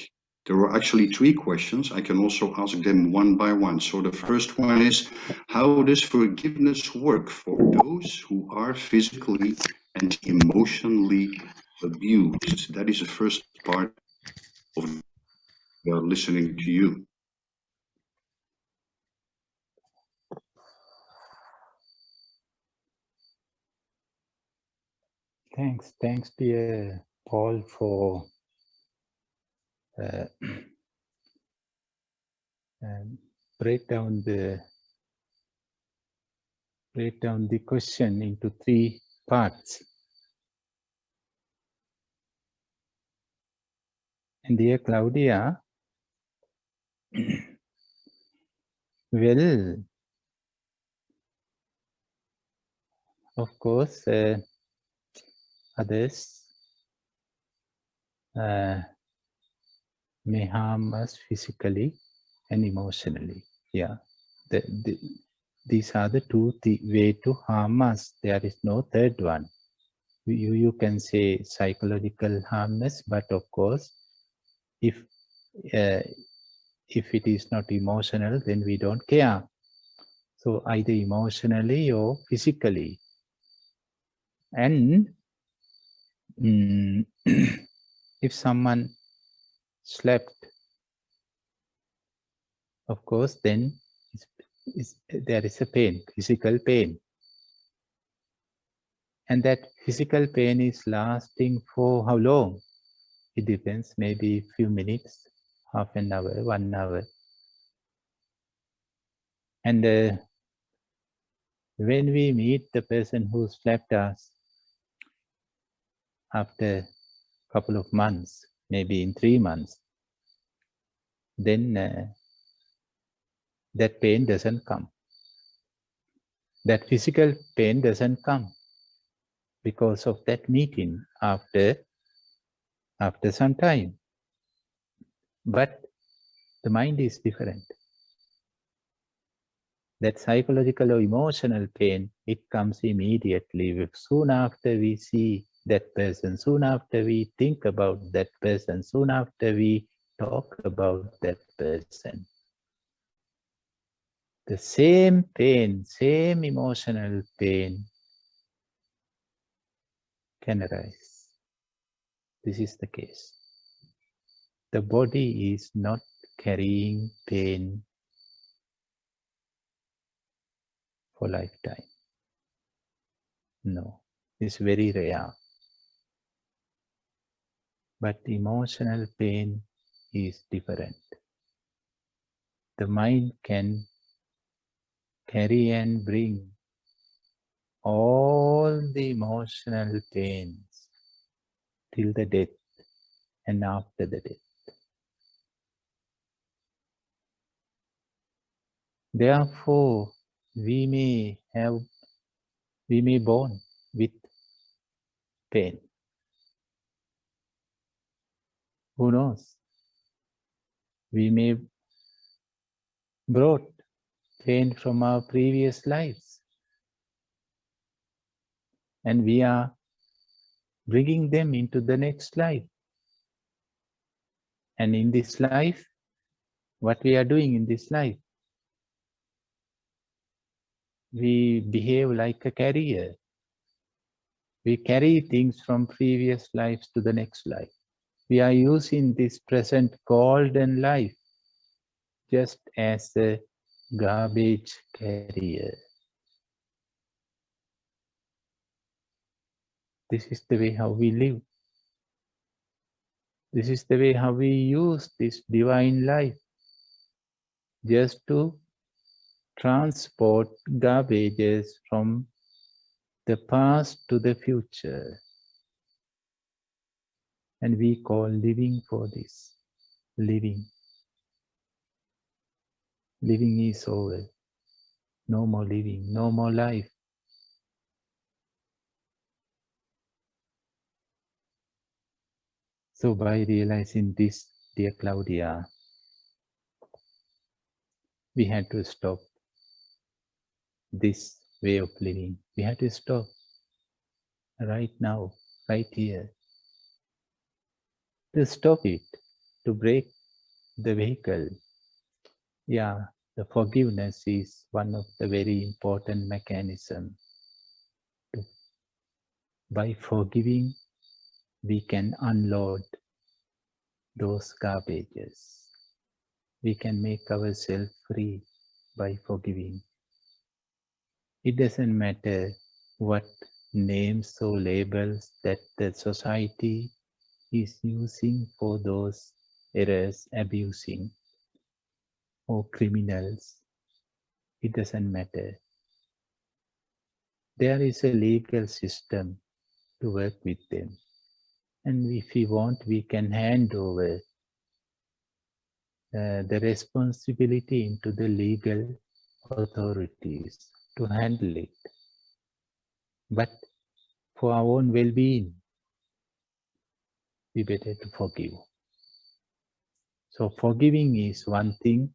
there are actually 3 questions. I can also ask them one by one. So the first one is, how does forgiveness work for those who are physically and emotionally abused? That is the first part of listening to you. Thanks, dear Paul, for break down the question into 3 parts. And dear Claudia, well, of course, others may harm us physically and emotionally. Yeah, these are the 2 ways to harm us. There is no third one. You can say psychological harmness, but of course, if it is not emotional, then we don't care. So either emotionally or physically. And if someone slept, of course, then there is a pain, physical pain. And that physical pain is lasting for how long? It depends, maybe a few minutes, half an hour, 1 hour. And when we meet the person who slapped us after a couple of months, maybe in 3 months, then that pain doesn't come. That physical pain doesn't come because of that meeting after some time. But the mind is different. That psychological or emotional pain, it comes immediately. Soon after we see that person, soon after we think about that person, soon after we talk about that person. The same pain, same emotional pain can arise. This is the case. The body is not carrying pain for lifetime. No, it's very rare. But emotional pain is different. The mind can carry and bring all the emotional pains till the death and after the death. Therefore, we may born with pain. Who knows? We may brought pain from our previous lives, and we are bringing them into the next life. And in this life, what we are doing in this life, we behave like a carrier. We carry things from previous lives to the next life. We are using this present golden life just as a garbage carrier. This is the way how we live. This is the way how we use this divine life just to transport garbages from the past to the future. And we call living for this. Living. Living is over. No more living, no more life. So by realizing this, dear Claudia, we had to stop this way of living. We had to stop right now, right here. To stop it, to break the vehicle. Yeah, the forgiveness is one of the very important mechanisms. By forgiving, we can unload those garbages. We can make ourselves free by forgiving. It doesn't matter what names or labels that the society is using for those errors, abusing or criminals. It doesn't matter. There is a legal system to work with them. And if we want, we can hand over the responsibility into the legal authorities to handle it. But for our own well-being, we better to forgive. So forgiving is one thing,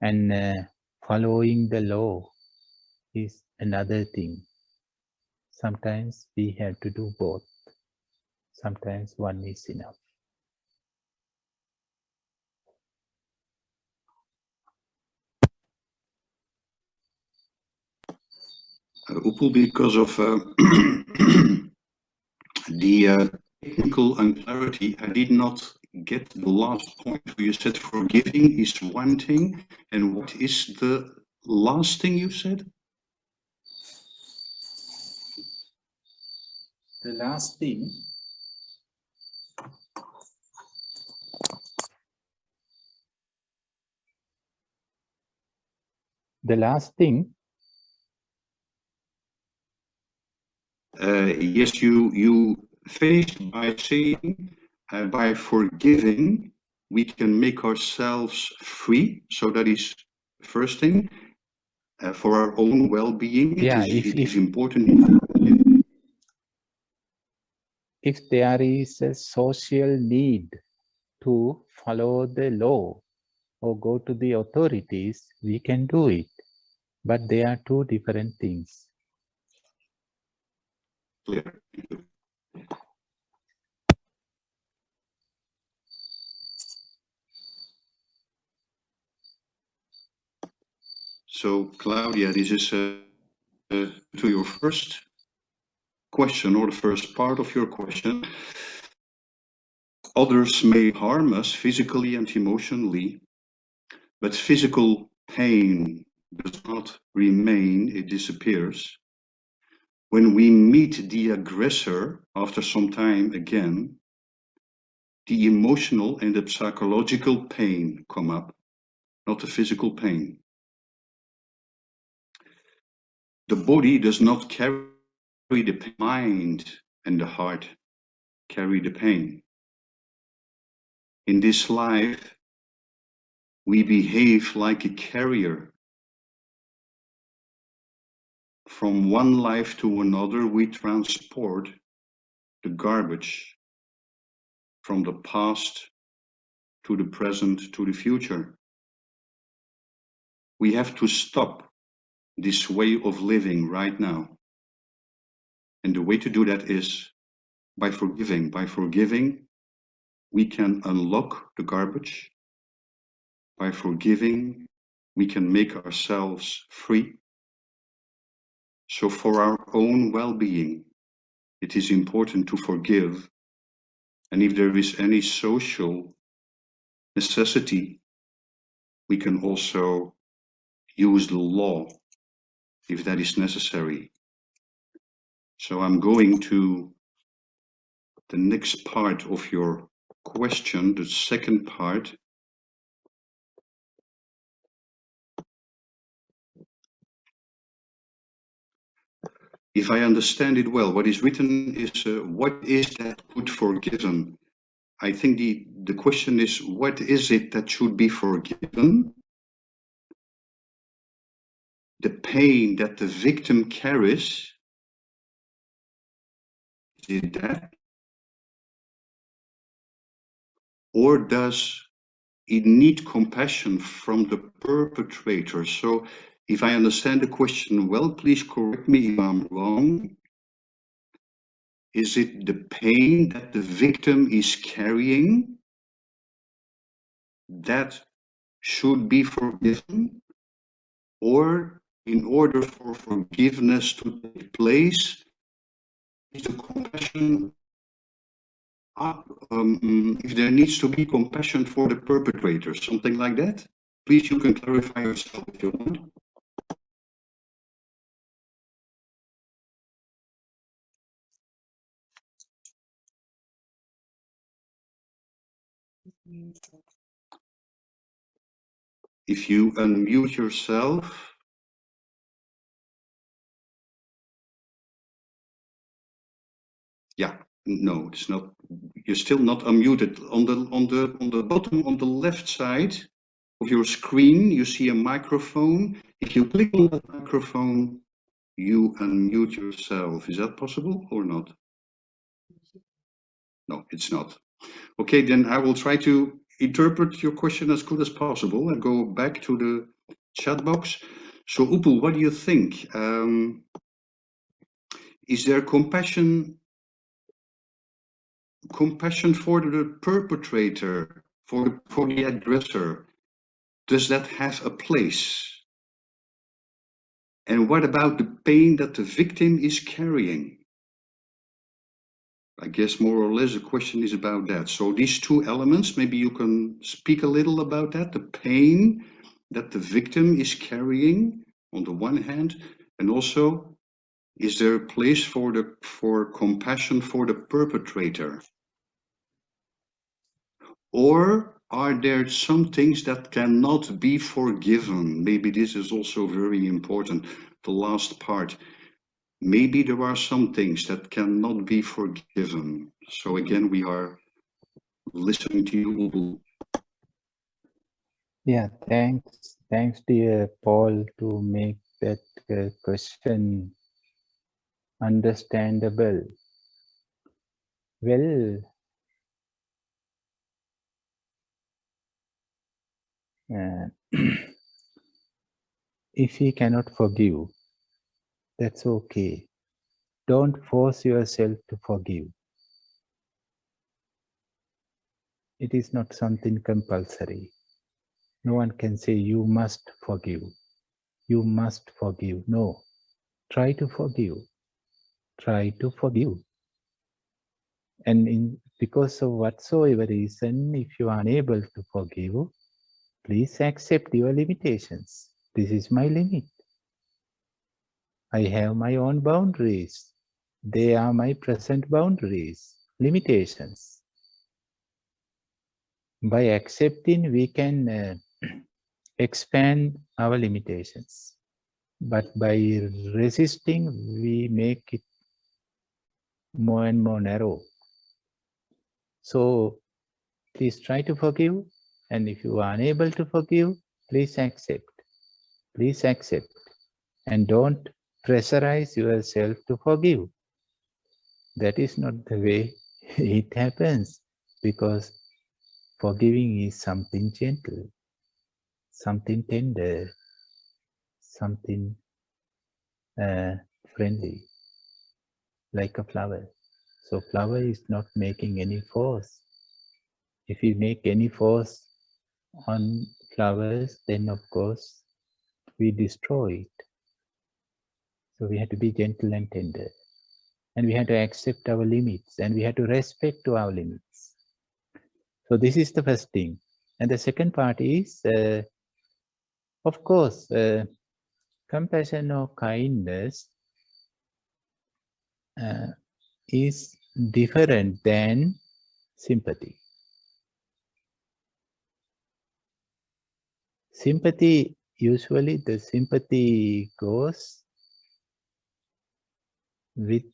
and following the law is another thing. Sometimes we have to do both. Sometimes one is enough. Upul, because of the technical unclarity, I did not get the last point where you said forgiving is one thing, and what is the last thing you said? The last thing. The last thing. Yes, you finished by saying by forgiving we can make ourselves free. So that is the first thing. For our own well-being, Yeah, it is important. If there is a social need to follow the law or go to the authorities, we can do it. But they are two different things. Clear. So, Claudia, this is to your first question, or the first part of your question. Others may harm us physically and emotionally, but physical pain does not remain, it disappears. When we meet the aggressor after some time again, the emotional and the psychological pain come up, not the physical pain. The body does not carry the mind, and the heart carry the pain. In this life, we behave like a carrier. From one life to another, we transport the garbage from the past to the present to the future. We have to stop this way of living right now. And the way to do that is by forgiving. By forgiving, we can unlock the garbage. By forgiving, we can make ourselves free. So for our own well-being, it is important to forgive. And if there is any social necessity, we can also use the law if that is necessary. So I'm going to the next part of your question, the second part. If I understand it well, what is written is, what is that good forgiven? I think the question is, what is it that should be forgiven? The pain that the victim carries, is it that? Or does it need compassion from the perpetrator? So if I understand the question well, please correct me if I'm wrong. Is it the pain that the victim is carrying that should be forgiven? Or in order for forgiveness to take place, is the compassion if there needs to be compassion for the perpetrator, something like that? Please, you can clarify yourself if you want. If you unmute yourself. Yeah, no, it's not. You're still not unmuted. On the bottom, on the left side of your screen, you see a microphone. If you click on that microphone, you unmute yourself. Is that possible or not? No, it's not. Okay, then I will try to interpret your question as good as possible and go back to the chat box. So Upul, what do you think? Is there compassion for the perpetrator, for the aggressor? Does that have a place? And what about the pain that the victim is carrying? I guess more or less the question is about that. So these two elements, maybe you can speak a little about that, the pain that the victim is carrying on the one hand, and also, is there a place for compassion for the perpetrator? Or are there some things that cannot be forgiven? Maybe this is also very important, the last part. Maybe there are some things that cannot be forgiven. So again, we are listening to you, Ubu. Yeah, thanks. Thanks, dear Paul, to make that question understandable. Well, if he cannot forgive, that's okay. Don't force yourself to forgive. It is not something compulsory. No one can say you must forgive. You must forgive. No. Try to forgive. Try to forgive. And because of whatsoever reason, if you are unable to forgive, please accept your limitations. This is my limit. I have my own boundaries. They are my present boundaries, limitations. By accepting, we can expand our limitations. But by resisting, we make it more and more narrow. So please try to forgive. And if you are unable to forgive, please accept. Please accept. And don't pressurize yourself to forgive. That is not the way it happens, because forgiving is something gentle, something tender, something friendly, like a flower. So flower is not making any force. If you make any force on flowers, then of course we destroy it. So we have to be gentle and tender. And we have to accept our limits, and we have to respect to our limits. So this is the first thing. And the second part is, of course, compassion or kindness is different than sympathy. Sympathy, usually the sympathy goes with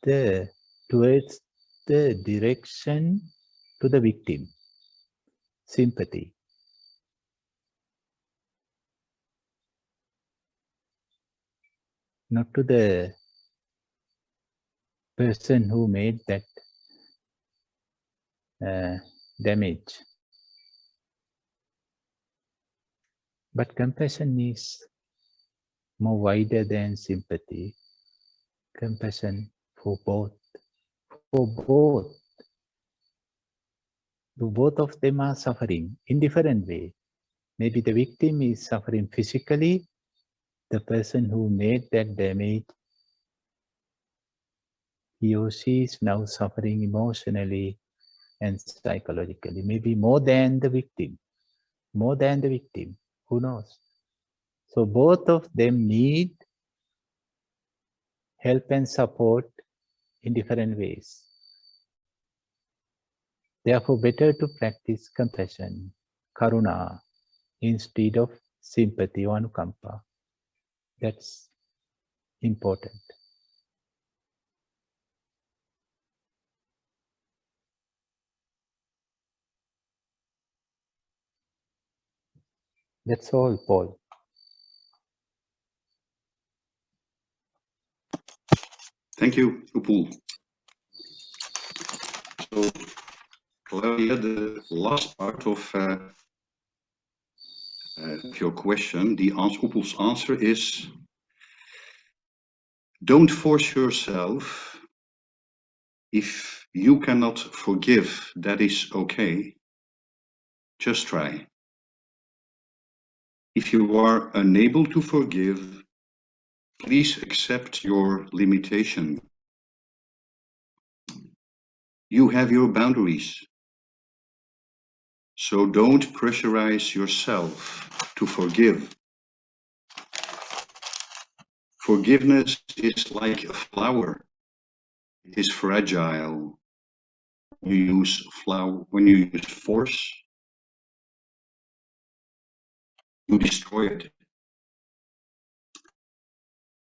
towards the direction to the victim. Sympathy. Not to the person who made that damage. But compassion is more wider than sympathy. Compassion for both. For both. Both of them are suffering in different ways. Maybe the victim is suffering physically. The person who made that damage, he or she is now suffering emotionally and psychologically. Maybe more than the victim. More than the victim. Who knows? So both of them need help and support in different ways. Therefore, better to practice compassion, karuna, instead of sympathy or anukampa. That's important. That's all, Paul. Thank you, Upul. So, Claudia, the last part of your question, Upul's answer is, don't force yourself. If you cannot forgive, that is okay. Just try. If you are unable to forgive, Please accept your limitation. You have your boundaries. So don't pressurize yourself to forgive. Forgiveness is like a flower. It is fragile. When you use force, you destroy it.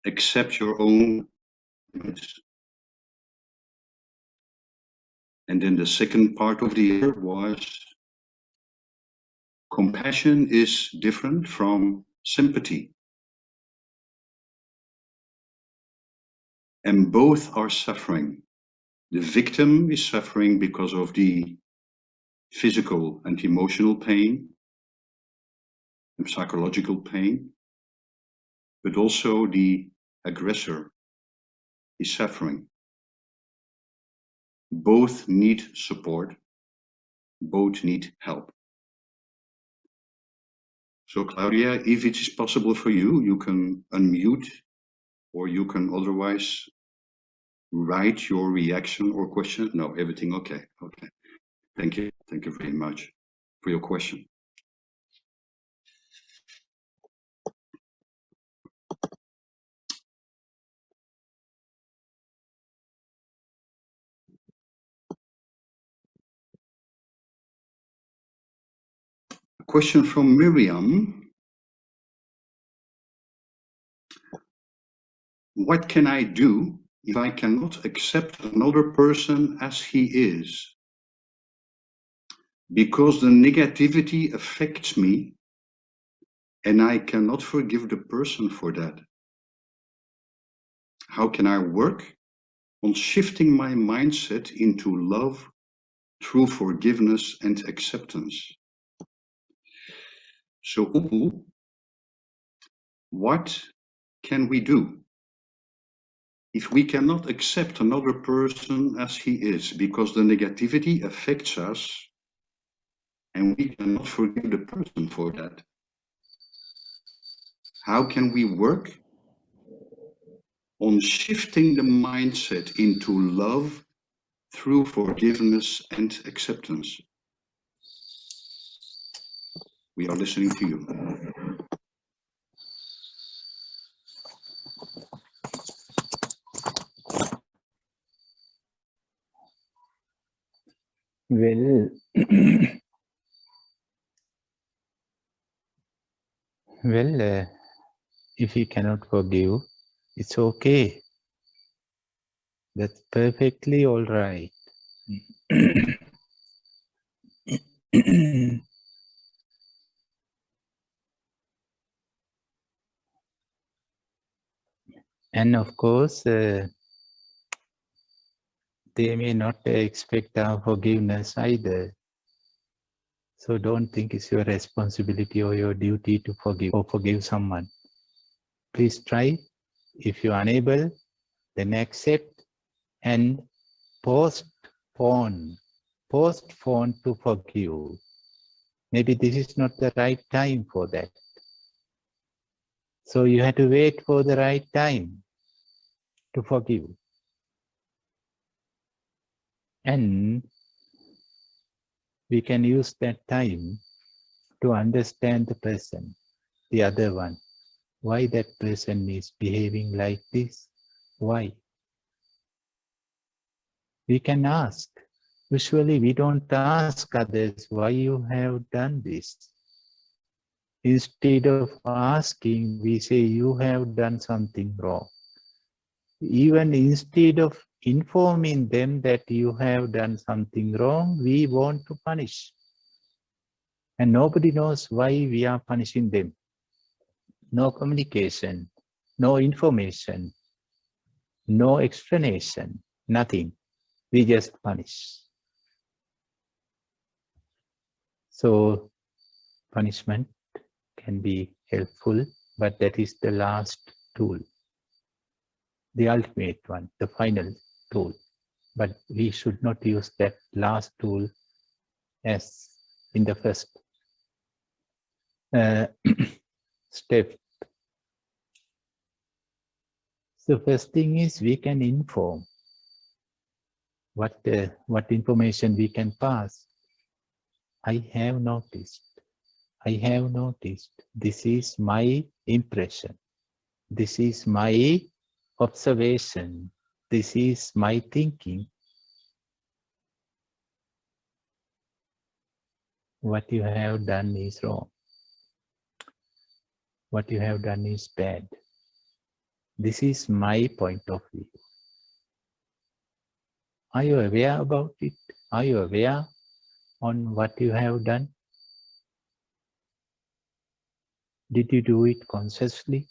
Accept your own limits. And then the second part of the year was compassion is different from sympathy. And both are suffering. The victim is suffering because of the physical and emotional pain and psychological pain, but also the aggressor is suffering. Both need support, both need help. So Claudia, if it is possible for you, you can unmute, or you can otherwise write your reaction or question. No, everything okay. Okay. Thank you. Thank you very much for your question. A question from Miriam. What can I do if I cannot accept another person as he is? Because the negativity affects me and I cannot forgive the person for that. How can I work on shifting my mindset into love through forgiveness and acceptance? So, Upu, what can we do if we cannot accept another person as he is because the negativity affects us and we cannot forgive the person for that? How can we work on shifting the mindset into love through forgiveness and acceptance? We are listening to you. Well, well, if you cannot forgive, it's okay. That's perfectly all right. And of course, they may not expect our forgiveness either. So don't think it's your responsibility or your duty to forgive someone. Please try. If you're unable, then accept and postpone to forgive. Maybe this is not the right time for that. So you have to wait for the right time to forgive. And we can use that time to understand the person, the other one. Why that person is behaving like this? Why? We can ask. Usually we don't ask others why you have done this. Instead of asking, we say you have done something wrong. Even instead of informing them that you have done something wrong, we want to punish. And nobody knows why we are punishing them. No communication, no information, no explanation, nothing. We just punish. So punishment can be helpful, but that is the last tool, the ultimate one, the final tool. But we should not use that last tool as in the first step. So first thing is we can inform what information we can pass. I have noticed. This is my impression. This is my observation. This is my thinking. What you have done is wrong. What you have done is bad. This is my point of view. Are you aware about it? Are you aware on what you have done? Did you do it consciously?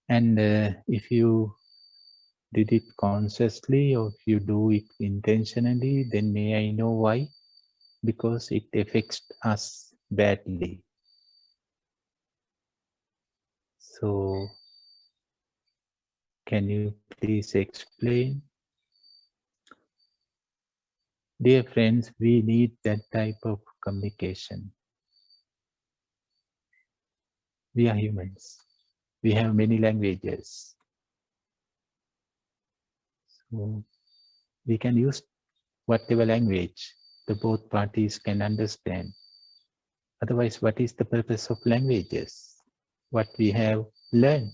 And if you did it consciously or if you do it intentionally, then may I know why? Because it affects us badly. So, can you please explain? Dear friends, we need that type of communication. We are humans. We have many languages. So we can use whatever language the both parties can understand. Otherwise, what is the purpose of languages? What we have learned.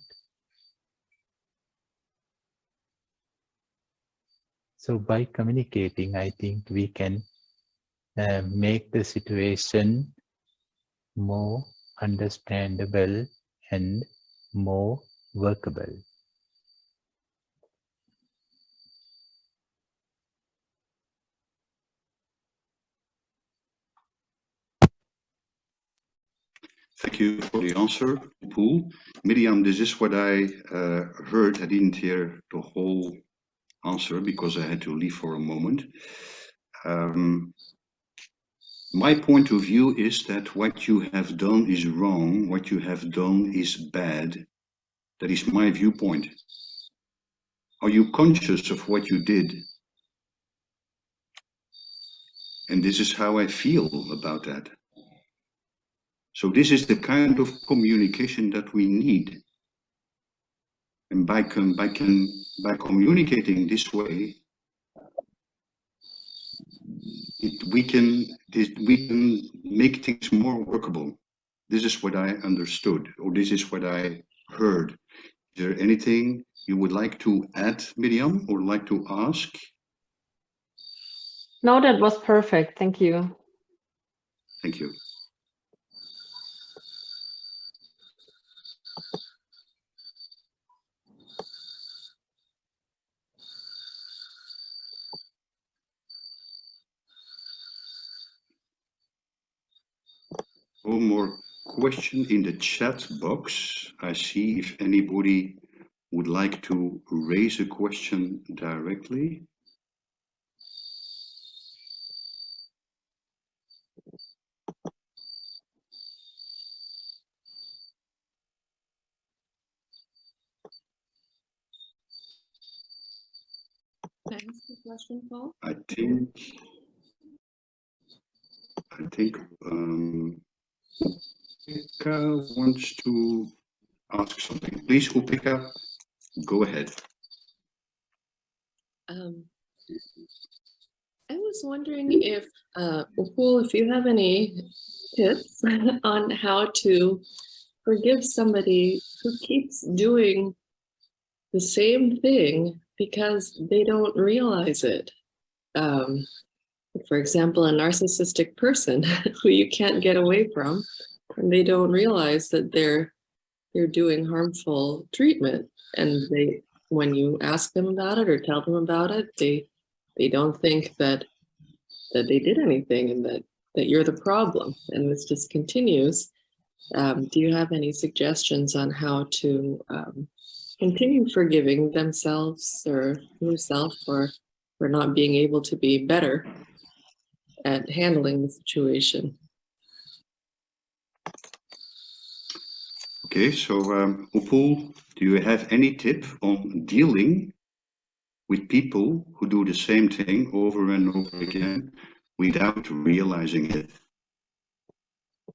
So by communicating, I think we can make the situation more understandable and more workable. Thank you for the answer, Paul. Miriam, this is what I heard. I didn't hear the whole answer because I had to leave for a moment. My point of view is that what you have done is wrong, what you have done is bad. That is my viewpoint. Are you conscious of what you did? And this is how I feel about that. So this is the kind of communication that we need. And by communicating this way, we can make things more workable. This is what I understood, or this is what I heard. Is there anything you would like to add, Miriam, or like to ask? No, that was perfect. Thank you. Thank you. One more question in the chat box. I see if anybody would like to raise a question directly. Can I ask a question, Paul? I think Upika wants to ask something. Please, Upika, go ahead. I was wondering if, Upul, if you have any tips on how to forgive somebody who keeps doing the same thing because they don't realize it. For example, a narcissistic person who you can't get away from, and they don't realize that they're doing harmful treatment, and when you ask them about it or tell them about it, they don't think that they did anything and that you're the problem, and this just continues. Do you have any suggestions on how to continue forgiving themselves or yourself for not being able to be better at handling the situation? Okay, so Upul, do you have any tip on dealing with people who do the same thing over and over again without realizing it?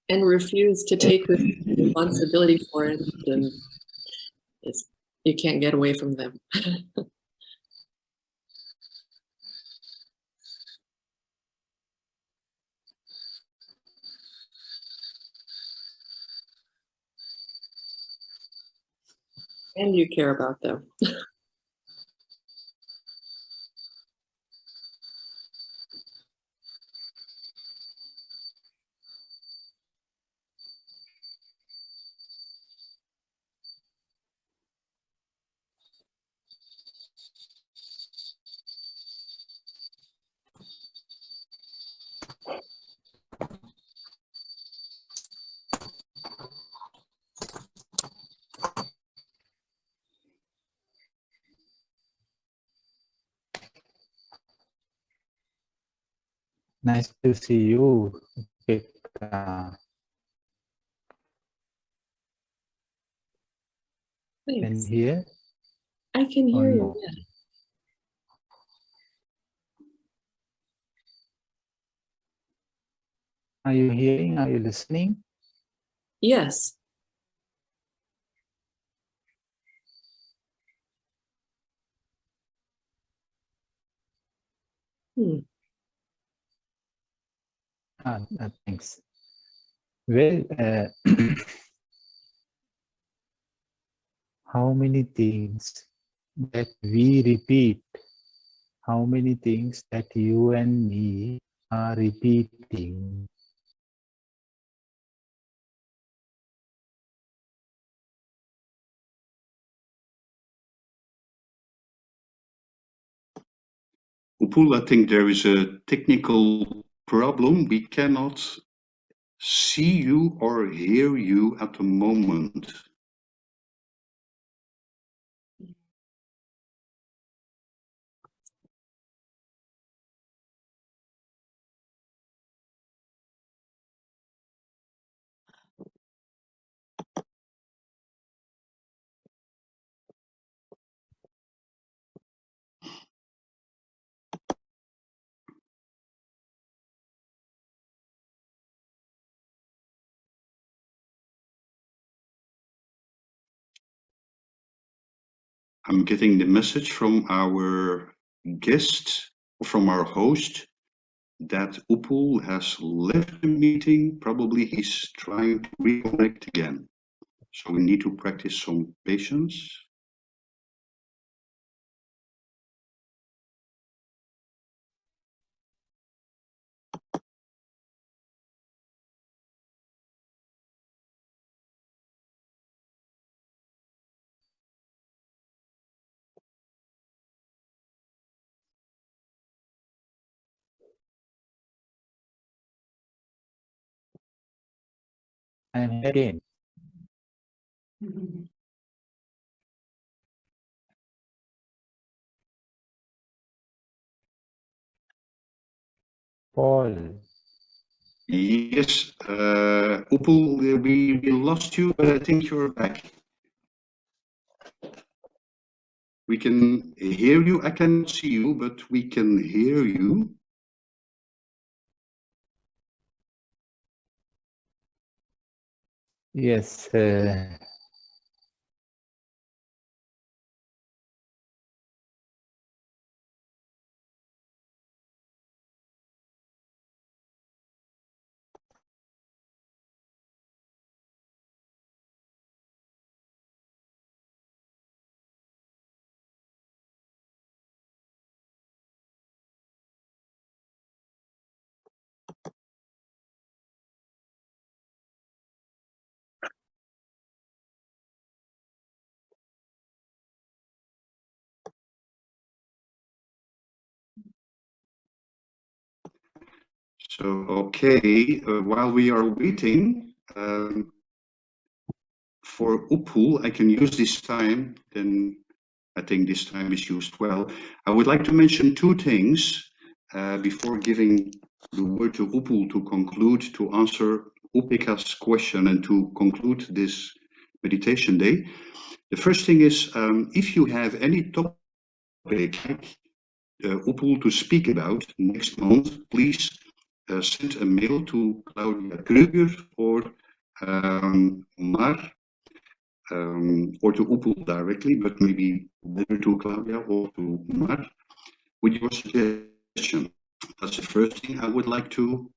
And refuse to take responsibility responsibility for it, then you can't get away from them. And you care about them. Nice to see you, Pekka. Can Thanks. you hear? I can or hear you. no? Yeah. Are you hearing? Are you listening? Yes. Thanks. Well, how many things that we repeat, how many things that you and me are repeating. Upul, I think there is a technical problem. We cannot see you or hear you at the moment. I'm getting the message from our guest, from our host, that Upul has left the meeting. Probably he's trying to reconnect again. So we need to practice some patience. And again, Paul. Yes, Upul, we lost you, but I think you're back. We can hear you. I cannot see you, but we can hear you. Yes. So, okay, while we are waiting for Upul, I can use this time, then I think this time is used well. I would like to mention two things before giving the word to Upul to conclude, to answer Upika's question and to conclude this meditation day. The first thing is, if you have any topic Upul to speak about next month, please send a mail to Claudia Kruger or Mar, or to Upul directly, but maybe better to Claudia or to Mar, with your suggestion. That's the first thing I would like to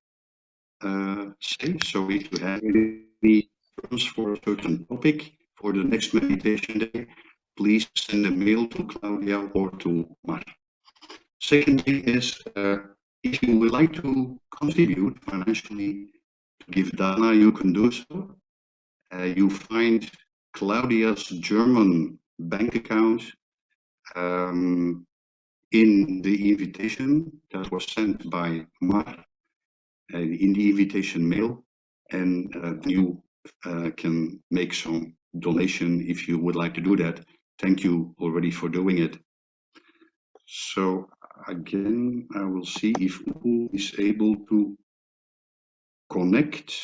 say. So if you have any terms for a certain topic for the next meditation day, please send a mail to Claudia or to Mar. Second thing is, if you would like to contribute financially to give Dana, you can do so. You find Claudia's German bank account in the invitation that was sent by Mar in the invitation mail, and you can make some donation if you would like to do that. Thank you already for doing it. So again, I will see if Upu is able to connect.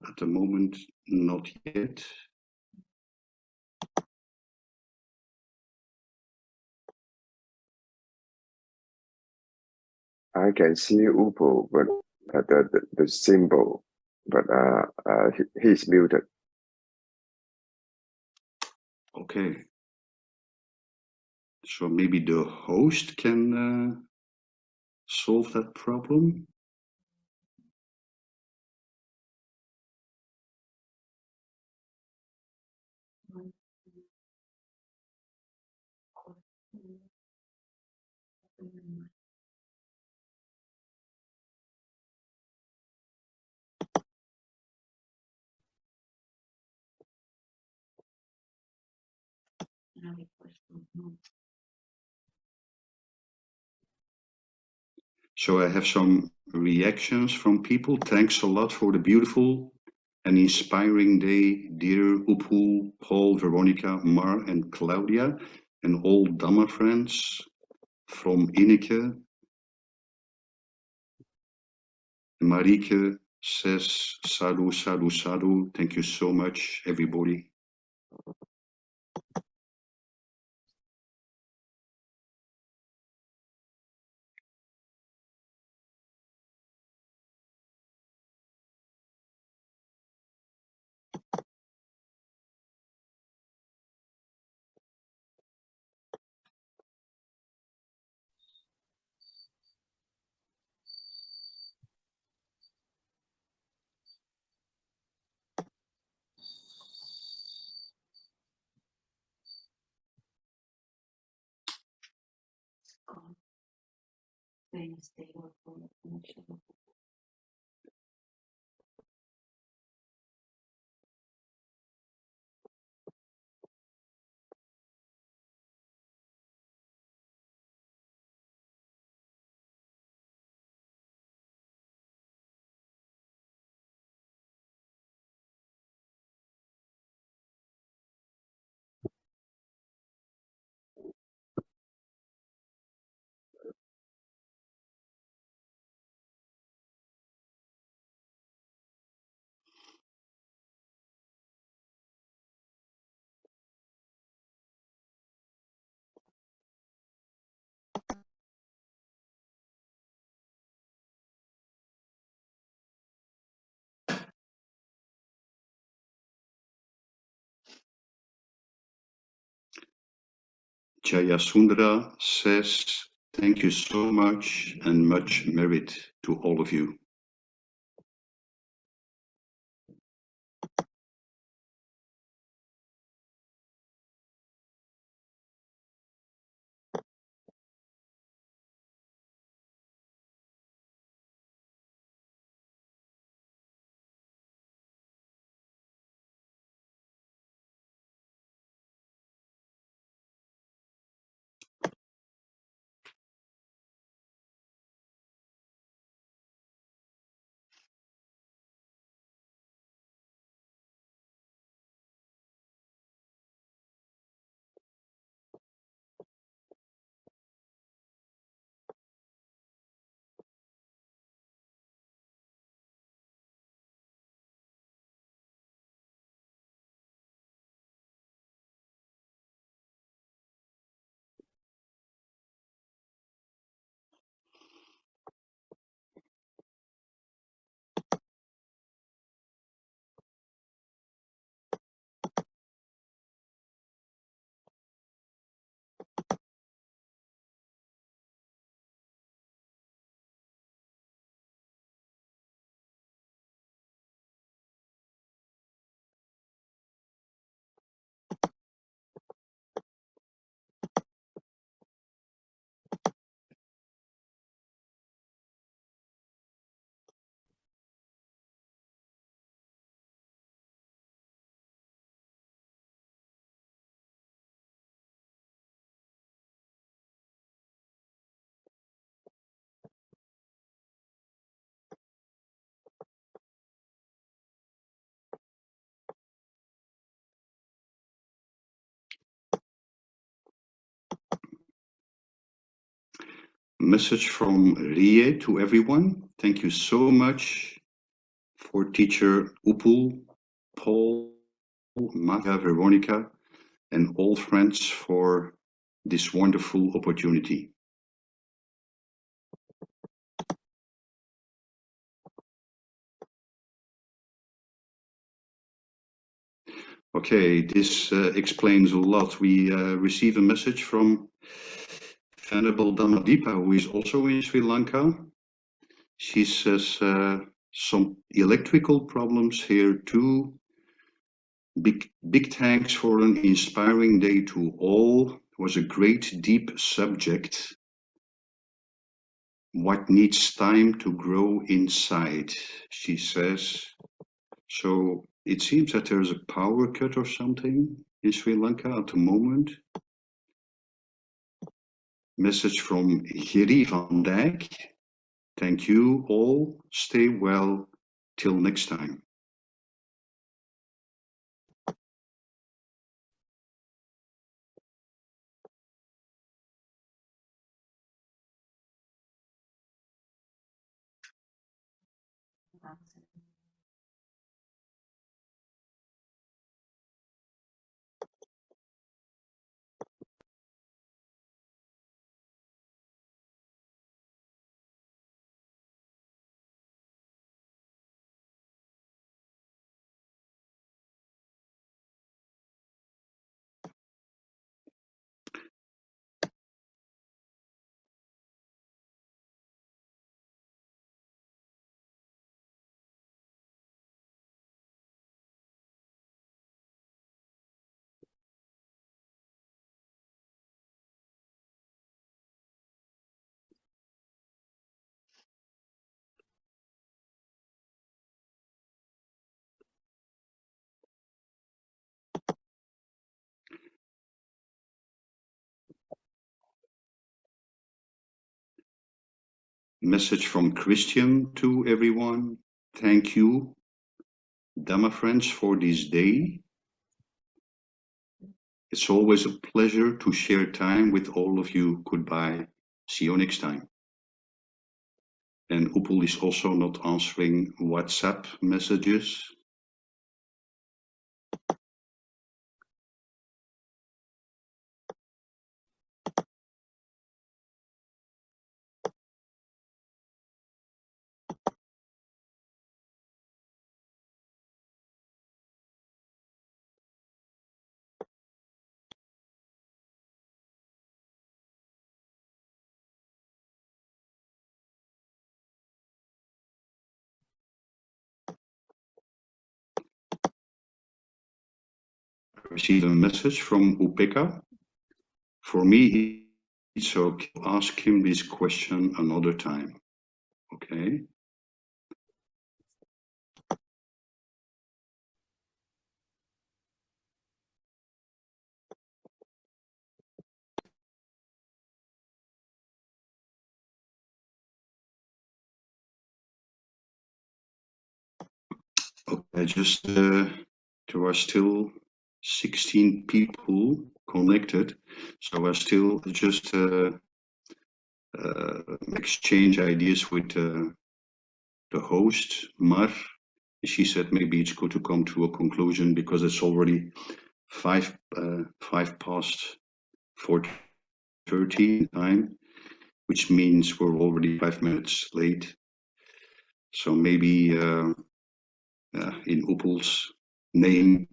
At the moment, not yet. I can see Upo, but the symbol, but he's muted. Okay. So maybe the host can solve that problem. So I have some reactions from people. Thanks a lot for the beautiful and inspiring day, dear Upul, Paul, Veronica, Mar, and Claudia, and all Dhamma friends. From Ineke, Marike says, sadhu, sadhu, sadhu. Thank you so much, everybody. Jayasundra says, thank you so much and much merit to all of you. Message from Rie to everyone. Thank you so much for teacher Upul, Paul, Maya, Veronica, and all friends for this wonderful opportunity. Okay, this explains a lot. We receive a message from Venerable Dhamadipa, who is also in Sri Lanka. She says some electrical problems here too. Big thanks for an inspiring day to all. It was a great deep subject. What needs time to grow inside, she says. So it seems that there's a power cut or something in Sri Lanka at the moment. Message from Giri van Dijk. Thank you all. Stay well. Till next time. Message from Christian to everyone. Thank you, Dhamma friends, for this day. It's always a pleasure to share time with all of you. Goodbye. See you next time. And Upul is also not answering WhatsApp messages. I received a message from Upeka. For me, it's okay to ask him this question another time. Okay. Okay, just there are still 16 people connected, so I still just exchange ideas with the host, Mar. She said maybe it's good to come to a conclusion because it's already 5 past 4:30 time, which means we're already 5 minutes late. So maybe in Upul's name,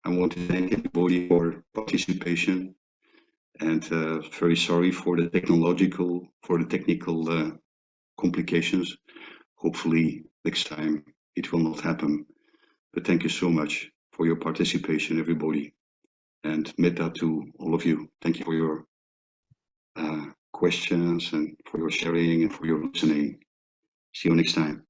I want to thank everybody for participation, and very sorry for the technical complications. Hopefully next time it will not happen. But thank you so much for your participation, everybody, and metta to all of you. Thank you for your questions and for your sharing and for your listening. See you next time.